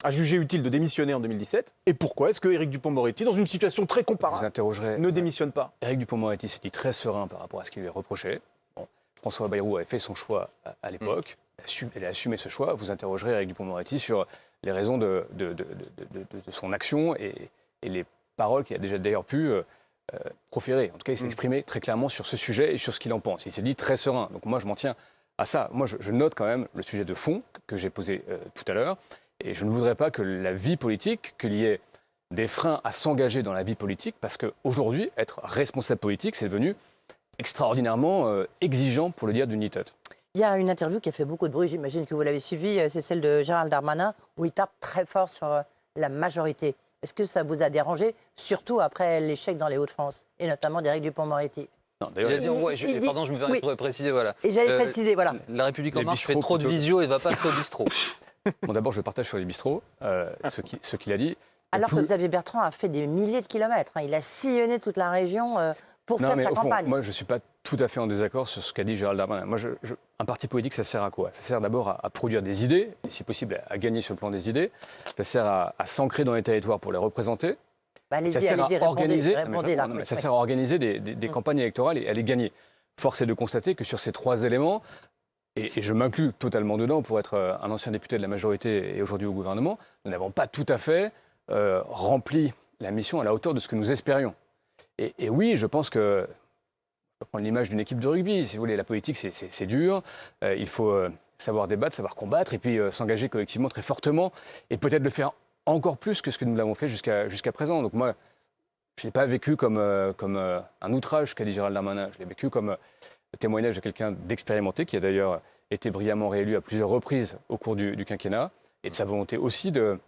a jugé utile de démissionner en 2017? Et pourquoi est-ce que Éric Dupond-Moretti, dans une situation très Vous comparable, interrogerez... ne démissionne pas? Éric Dupond-Moretti s'est dit très serein par rapport à ce qui lui est reproché. Bon, François Bayrou avait fait son choix à l'époque. Elle a assumé ce choix. Vous interrogerez Éric Dupond-Moretti sur les raisons de son action et les paroles qu'il a déjà d'ailleurs pu proférer. En tout cas, il s'est exprimé très clairement sur ce sujet et sur ce qu'il en pense. Il s'est dit très serein. Donc moi, je m'en tiens à ça. Moi, je note quand même le sujet de fond que j'ai posé tout à l'heure. Et je ne voudrais pas que la vie politique, qu'il y ait des freins à s'engager dans la vie politique, parce qu'aujourd'hui, être responsable politique, c'est devenu extraordinairement exigeant, pour le dire d'une litote. Il y a une interview qui a fait beaucoup de bruit, j'imagine que vous l'avez suivie, c'est celle de Gérald Darmanin, où il tape très fort sur la majorité. Est-ce que ça vous a dérangé, surtout après l'échec dans les Hauts-de-France, et notamment d'Éric Dupond-Moretti? Non, Il d'ailleurs, a dit, ouais, il dit- pardon, je me permets oui. de préciser, voilà. Et j'allais préciser, voilà. La République en Les marche fait bistrots trop de plutôt. visio et va passer au bistrot. bon, d'abord, je partage sur les bistrots ce qu'il a dit. Alors que Plus- Xavier Bertrand a fait des milliers de kilomètres, hein. Il a sillonné toute la région pour Non, faire mais sa au fond, campagne. moi, je ne suis pas tout à fait en désaccord sur ce qu'a dit Gérald Darmanin. Moi, un parti politique, ça sert à quoi? Ça sert d'abord à produire des idées, et si possible, à gagner sur le plan des idées. Ça sert à s'ancrer dans les territoires pour les représenter. Bah, Ça allez-y, sert allez-y, à organiser, répondez là. ça Oui. sert à organiser des campagnes électorales et à les gagner. Force est de constater que sur ces trois éléments, et je m'inclus totalement dedans pour être un ancien député de la majorité et aujourd'hui au gouvernement, nous n'avons pas tout à fait rempli la mission à la hauteur de ce que nous espérions. Et oui, je pense que, je vais prendre l'image d'une équipe de rugby, si vous voulez, la politique c'est dur, il faut savoir débattre, savoir combattre, et puis s'engager collectivement très fortement, et peut-être le faire encore plus que ce que nous l'avons fait jusqu'à présent. Donc moi, je ne l'ai pas vécu comme un outrage qu'a dit Gérald Darmanin, je l'ai vécu comme le témoignage de quelqu'un d'expérimenté, qui a d'ailleurs été brillamment réélu à plusieurs reprises au cours du quinquennat, et de sa volonté aussi de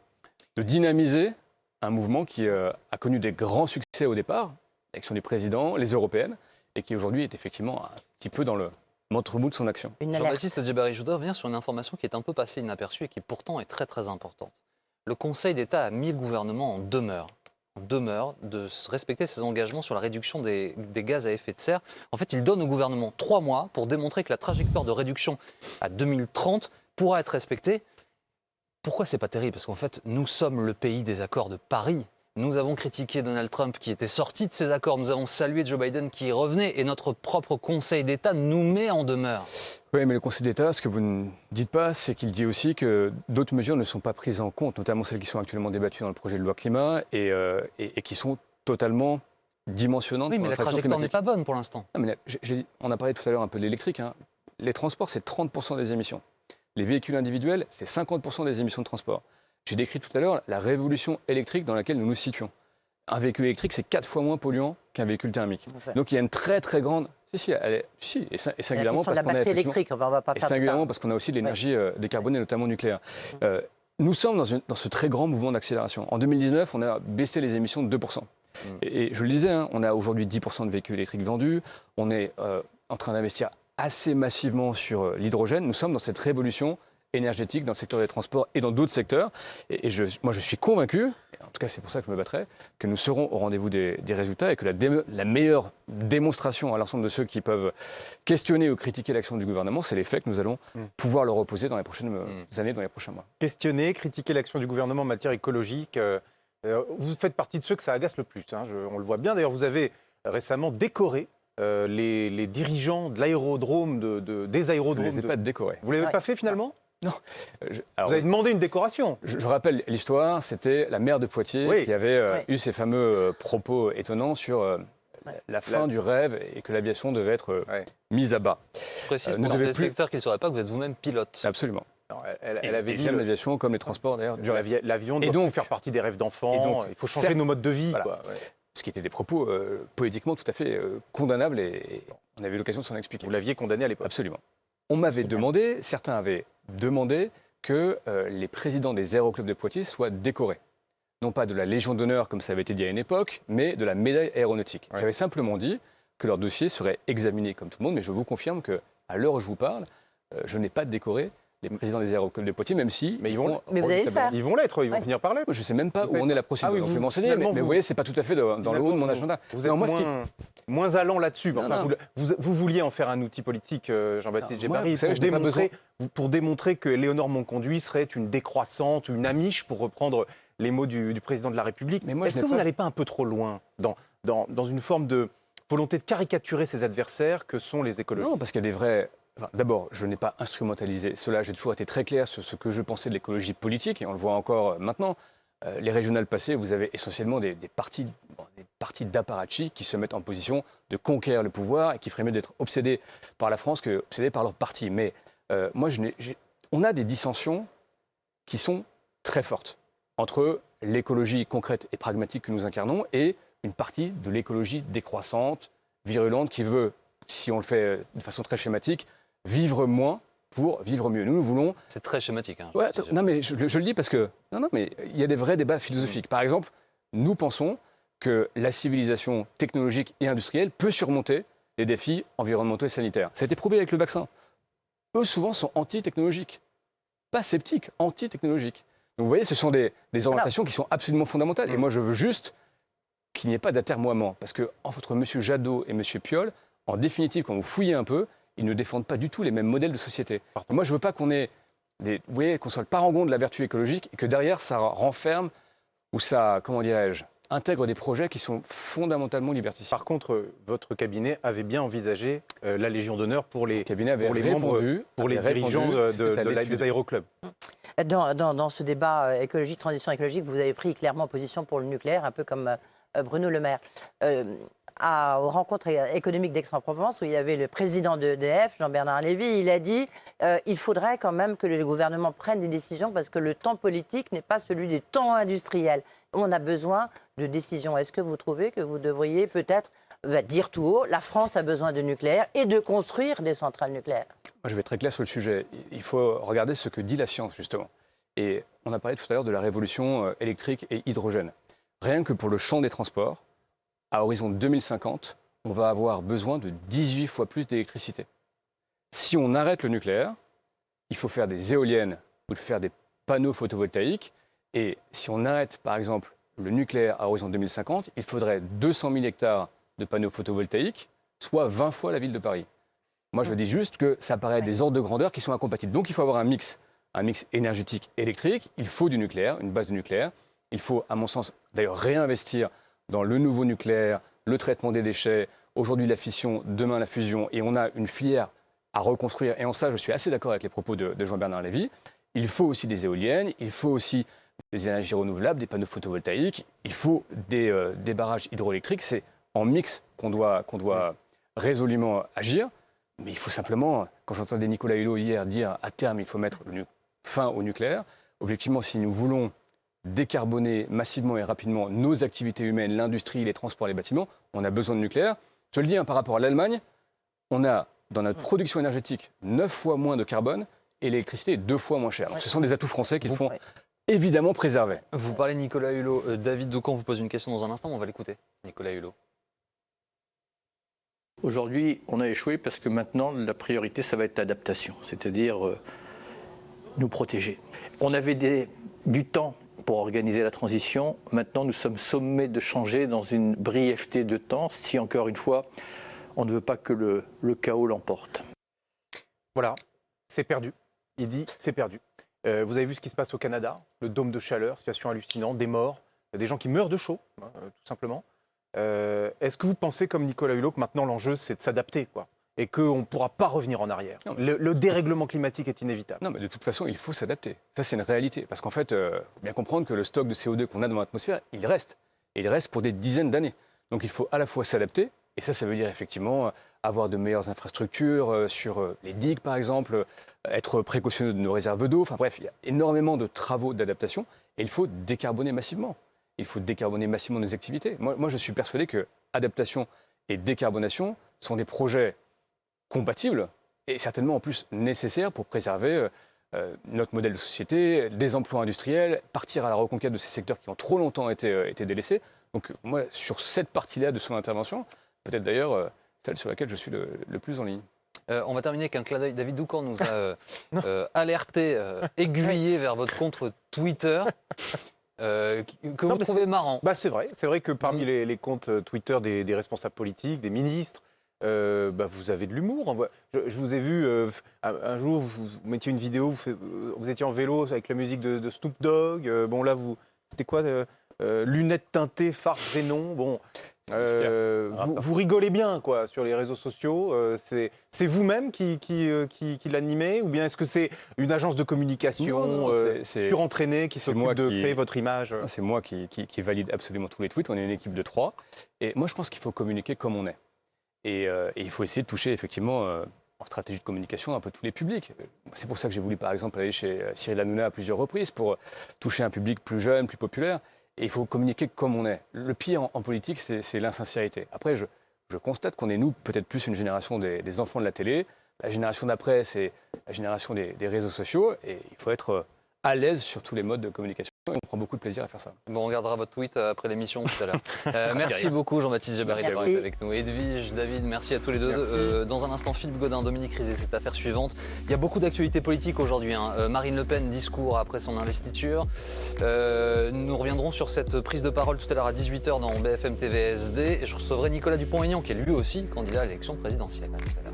dynamiser un mouvement qui a connu des grands succès au départ, l'élection du président, les européennes, et qui aujourd'hui est effectivement un petit peu dans le ventre mou de son action. Une alerte. Jean-Baptiste Djebbari, je voudrais revenir sur une information qui est un peu passée inaperçue et qui pourtant est très très importante. Le Conseil d'État a mis le gouvernement en demeure de respecter ses engagements sur la réduction des gaz à effet de serre. En fait, il donne au gouvernement 3 mois pour démontrer que la trajectoire de réduction à 2030 pourra être respectée. Pourquoi c'est pas terrible? Parce qu'en fait, nous sommes le pays des accords de Paris. Nous avons critiqué Donald Trump qui était sorti de ces accords. Nous avons salué Joe Biden qui y revenait. Et notre propre Conseil d'État nous met en demeure. Oui, mais le Conseil d'État, ce que vous ne dites pas, c'est qu'il dit aussi que d'autres mesures ne sont pas prises en compte, notamment celles qui sont actuellement débattues dans le projet de loi climat et qui sont totalement dimensionnantes. Oui, mais pour la notre action trajectoire n'est climatique. pas bonne pour l'instant. Non, mais on a parlé tout à l'heure un peu de l'électrique. Hein. Les transports, c'est 30% des émissions. Les véhicules individuels, c'est 50% des émissions de transport. J'ai décrit tout à l'heure la révolution électrique dans laquelle nous nous situons. Un véhicule électrique, c'est 4 fois moins polluant qu'un véhicule thermique. Enfin, Donc il y a une très très grande... et la singulièrement question de la batterie électrique, on va pas et faire singulièrement parce qu'on a aussi de l'énergie décarbonée, notamment nucléaire. Nous sommes dans ce très grand mouvement d'accélération. En 2019, on a baissé les émissions de 2%. Et je le disais, hein, on a aujourd'hui 10% de véhicules électriques vendus. On est en train d'investir assez massivement sur l'hydrogène. Nous sommes dans cette révolution énergétique dans le secteur des transports et dans d'autres secteurs. Et moi, je suis convaincu, et en tout cas c'est pour ça que je me battrai, que nous serons au rendez-vous des résultats et que la meilleure démonstration à l'ensemble de ceux qui peuvent questionner ou critiquer l'action du gouvernement, c'est les faits que nous allons pouvoir leur opposer dans les prochaines années, dans les prochains mois. Questionner, critiquer l'action du gouvernement en matière écologique, vous faites partie de ceux que ça agace le plus. Hein, on le voit bien. D'ailleurs, vous avez récemment décoré les dirigeants de l'aérodrome, des Je aérodromes. ne les ai pas décorés. Vous ne l'avez pas fait finalement? Alors, Vous avez demandé une décoration. je rappelle l'histoire, c'était la maire de Poitiers qui avait eu ces fameux propos étonnants sur la fin du rêve et que l'aviation devait être mise à bas. Je précise ne pour les devait plus- spectateurs qui ne sauraient pas que vous êtes vous-même pilote. Absolument. Alors, elle avait Et dit j'aime l'aviation comme les transports d'ailleurs du rêve. l'avion Et doit donc- plus faire partie des rêves et d'enfants. donc, Il faut changer certes, nos modes de vie. voilà. Quoi, Ce qui étaient des propos politiquement tout à fait condamnables et on avait eu l'occasion de s'en expliquer. Vous l'aviez condamné à l'époque. Absolument. On m'avait demandé, certains avaient demandé que les présidents des aéroclubs de Poitiers soient décorés. Non pas de la Légion d'honneur comme ça avait été dit à une époque, mais de la médaille aéronautique. Ouais. J'avais simplement dit que leur dossier serait examiné comme tout le monde, mais je vous confirme qu'à l'heure où je vous parle, je n'ai pas décoré les présidents des aéroclubs de Poitiers, même si... Mais ils vont- Mais vous allez le faire. Ils vont l'être, ils vont Ouais. finir par l'être. Je ne sais même pas Vous où en faites- est la procédure, Ah oui, donc je vous- vais m'enseigner, finalement, mais vous voyez, c'est pas tout à fait dans le haut de mon agenda. Vous êtes Non, moi, ce qui- moins allant là-dessus. Non, Enfin, non. vous vouliez en faire un outil politique, Jean-Baptiste Non, moi, Djebbari, vous savez, je n'ai pas pour démontrer que Léonore Monconduit serait une décroissante, une amiche, pour reprendre les mots du président de la République. Mais moi, Est-ce je que n'ai vous pas- n'allez pas un peu trop loin dans une forme de volonté de caricaturer ses adversaires que sont les écologistes? Non, parce qu'il y a des vrais... Enfin, d'abord, je n'ai pas instrumentalisé cela. J'ai toujours été très clair sur ce que je pensais de l'écologie politique, et on le voit encore maintenant. Les régionales passées, vous avez essentiellement des partis d'apparatchis qui se mettent en position de conquérir le pouvoir et qui feraient mieux d'être obsédés par la France que obsédés par leur parti. Mais moi, on a des dissensions qui sont très fortes entre l'écologie concrète et pragmatique que nous incarnons et une partie de l'écologie décroissante, virulente, qui veut, si on le fait de façon très schématique, vivre moins pour vivre mieux. Nous voulons... C'est très schématique. Hein, Ouais, non, mais je le dis parce que... Non, mais il y a des vrais débats philosophiques. Par exemple, nous pensons que la civilisation technologique et industrielle peut surmonter les défis environnementaux et sanitaires. Ça a été prouvé avec le vaccin. Eux, souvent, sont anti-technologiques. Pas sceptiques, anti-technologiques. Donc, vous voyez, ce sont des orientations qui sont absolument fondamentales. Et moi, je veux juste qu'il n'y ait pas d'atermoiement. Parce que entre M. Jadot et M. Piolle, en définitive, quand vous fouillez un peu, ils ne défendent pas du tout les mêmes modèles de société. Moi, je ne veux pas qu'on ait vous voyez, qu'on soit le parangon de la vertu écologique et que derrière, ça renferme ou ça, comment dirais-je, intègre des projets qui sont fondamentalement liberticides. Par contre, votre cabinet avait bien envisagé la Légion d'honneur pour les, Le cabinet avait pour les répondu, membres, pour les avait dirigeants répondu, c'était des aéroclubs. Dans ce débat écologique, transition écologique, vous avez pris clairement position pour le nucléaire, un peu comme Bruno Le Maire. aux rencontres économiques d'Aix-en-Provence, où il y avait le président d'EDF, Jean-Bernard Lévy. Il a dit il faudrait quand même que le gouvernement prenne des décisions parce que le temps politique n'est pas celui du temps industriel. On a besoin de décisions. Est-ce que vous trouvez que vous devriez peut-être dire tout haut, la France a besoin de nucléaire et de construire des centrales nucléaires? Moi, je vais être très clair sur le sujet. Il faut regarder ce que dit la science, justement. Et on a parlé tout à l'heure de la révolution électrique et hydrogène. Rien que pour le champ des transports, à horizon 2050, on va avoir besoin de 18 fois plus d'électricité. Si on arrête le nucléaire, il faut faire des éoliennes ou faire des panneaux photovoltaïques. Et si on arrête, par exemple, le nucléaire à horizon 2050, il faudrait 200 000 hectares de panneaux photovoltaïques, soit 20 fois la ville de Paris. Moi, je dis juste que ça paraît des ordres de grandeur qui sont incompatibles. Donc, il faut avoir un mix énergétique électrique. Il faut du nucléaire, une base de nucléaire. Il faut, à mon sens, d'ailleurs réinvestir dans le nouveau nucléaire, le traitement des déchets, aujourd'hui la fission, demain la fusion. Et on a une filière à reconstruire. Et en ça, je suis assez d'accord avec les propos de Jean-Bernard Lévy. Il faut aussi des éoliennes, il faut aussi des énergies renouvelables, des panneaux photovoltaïques, il faut des barrages hydroélectriques. C'est en mix qu'on doit résolument agir. Mais il faut simplement, quand j'entendais Nicolas Hulot hier dire à terme il faut mettre fin au nucléaire, objectivement, si nous voulons décarboner massivement et rapidement nos activités humaines, l'industrie, les transports, les bâtiments, on a besoin de nucléaire. Je le dis, par rapport à l'Allemagne, on a dans notre production énergétique 9 fois moins de carbone et l'électricité est 2 fois moins chère. Donc, ce sont des atouts français qu'il faut évidemment préserver. Vous parlez Nicolas Hulot. David Doucan vous pose une question dans un instant, on va l'écouter. Nicolas Hulot. Aujourd'hui, on a échoué parce que maintenant, la priorité, ça va être l'adaptation, c'est-à-dire nous protéger. On avait du temps pour organiser la transition. Maintenant, nous sommes sommés de changer dans une brièveté de temps, si encore une fois, on ne veut pas que le chaos l'emporte. Voilà, c'est perdu. Il dit c'est perdu. Vous avez vu ce qui se passe au Canada, le dôme de chaleur, situation hallucinante, des morts, des gens qui meurent de chaud, tout simplement. Est-ce que vous pensez, comme Nicolas Hulot, que maintenant l'enjeu c'est de s'adapter, quoi, et qu'on ne pourra pas revenir en arrière? Le dérèglement climatique est inévitable. Non, mais de toute façon, il faut s'adapter. Ça, c'est une réalité. Parce qu'en fait, il faut bien comprendre que le stock de CO2 qu'on a dans l'atmosphère, il reste. Et il reste pour des dizaines d'années. Donc il faut à la fois s'adapter, et ça veut dire effectivement avoir de meilleures infrastructures sur les digues, par exemple, être précautionneux de nos réserves d'eau. Enfin bref, il y a énormément de travaux d'adaptation, et il faut décarboner massivement. Il faut décarboner massivement nos activités. Moi, je suis persuadé que adaptation et décarbonation sont des projets compatibles et certainement en plus nécessaires pour préserver notre modèle de société, des emplois industriels, partir à la reconquête de ces secteurs qui ont trop longtemps été délaissés. Donc moi, sur cette partie-là de son intervention, peut-être d'ailleurs celle sur laquelle je suis le plus en ligne. On va terminer avec un clin d'œil. David Doucan nous a alerté, aiguillé vers votre compte Twitter. Que vous trouvez marrant. C'est vrai que parmi les comptes Twitter des responsables politiques, des ministres, vous avez de l'humour. Je vous ai vu un jour, vous mettiez une vidéo, vous étiez en vélo avec la musique de Snoop Dogg. C'était quoi lunettes teintées, farce et non. Bon, vous rigolez bien quoi sur les réseaux sociaux. C'est vous-même qui l'animez, ou bien est-ce que c'est une agence de communication surentraînée qui s'occupe de créer votre image? C'est moi qui valide absolument tous les tweets. On est une équipe de 3. Et moi, je pense qu'il faut communiquer comme on est. Et il faut essayer de toucher effectivement en stratégie de communication un peu tous les publics. C'est pour ça que j'ai voulu par exemple aller chez Cyril Hanouna à plusieurs reprises pour toucher un public plus jeune, plus populaire. Et il faut communiquer comme on est. Le pire en politique, c'est l'insincérité. Après, je constate qu'on est, nous, peut-être plus une génération des enfants de la télé. La génération d'après, c'est la génération des réseaux sociaux. Et il faut être à l'aise sur tous les modes de communication. Et on prend beaucoup de plaisir à faire ça. Bon, on regardera votre tweet après l'émission tout à l'heure. Merci beaucoup Jean-Baptiste Djebari d'avoir été avec nous. Edwige, David, merci à tous les deux. Dans un instant, Philippe Godin, Dominique Rizet, cette affaire suivante. Il y a beaucoup d'actualités politiques aujourd'hui. Marine Le Pen, discours après son investiture. Nous reviendrons sur cette prise de parole tout à l'heure à 18h dans BFM TV SD. Et je recevrai Nicolas Dupont-Aignan, qui est lui aussi candidat à l'élection présidentielle. À tout à l'heure.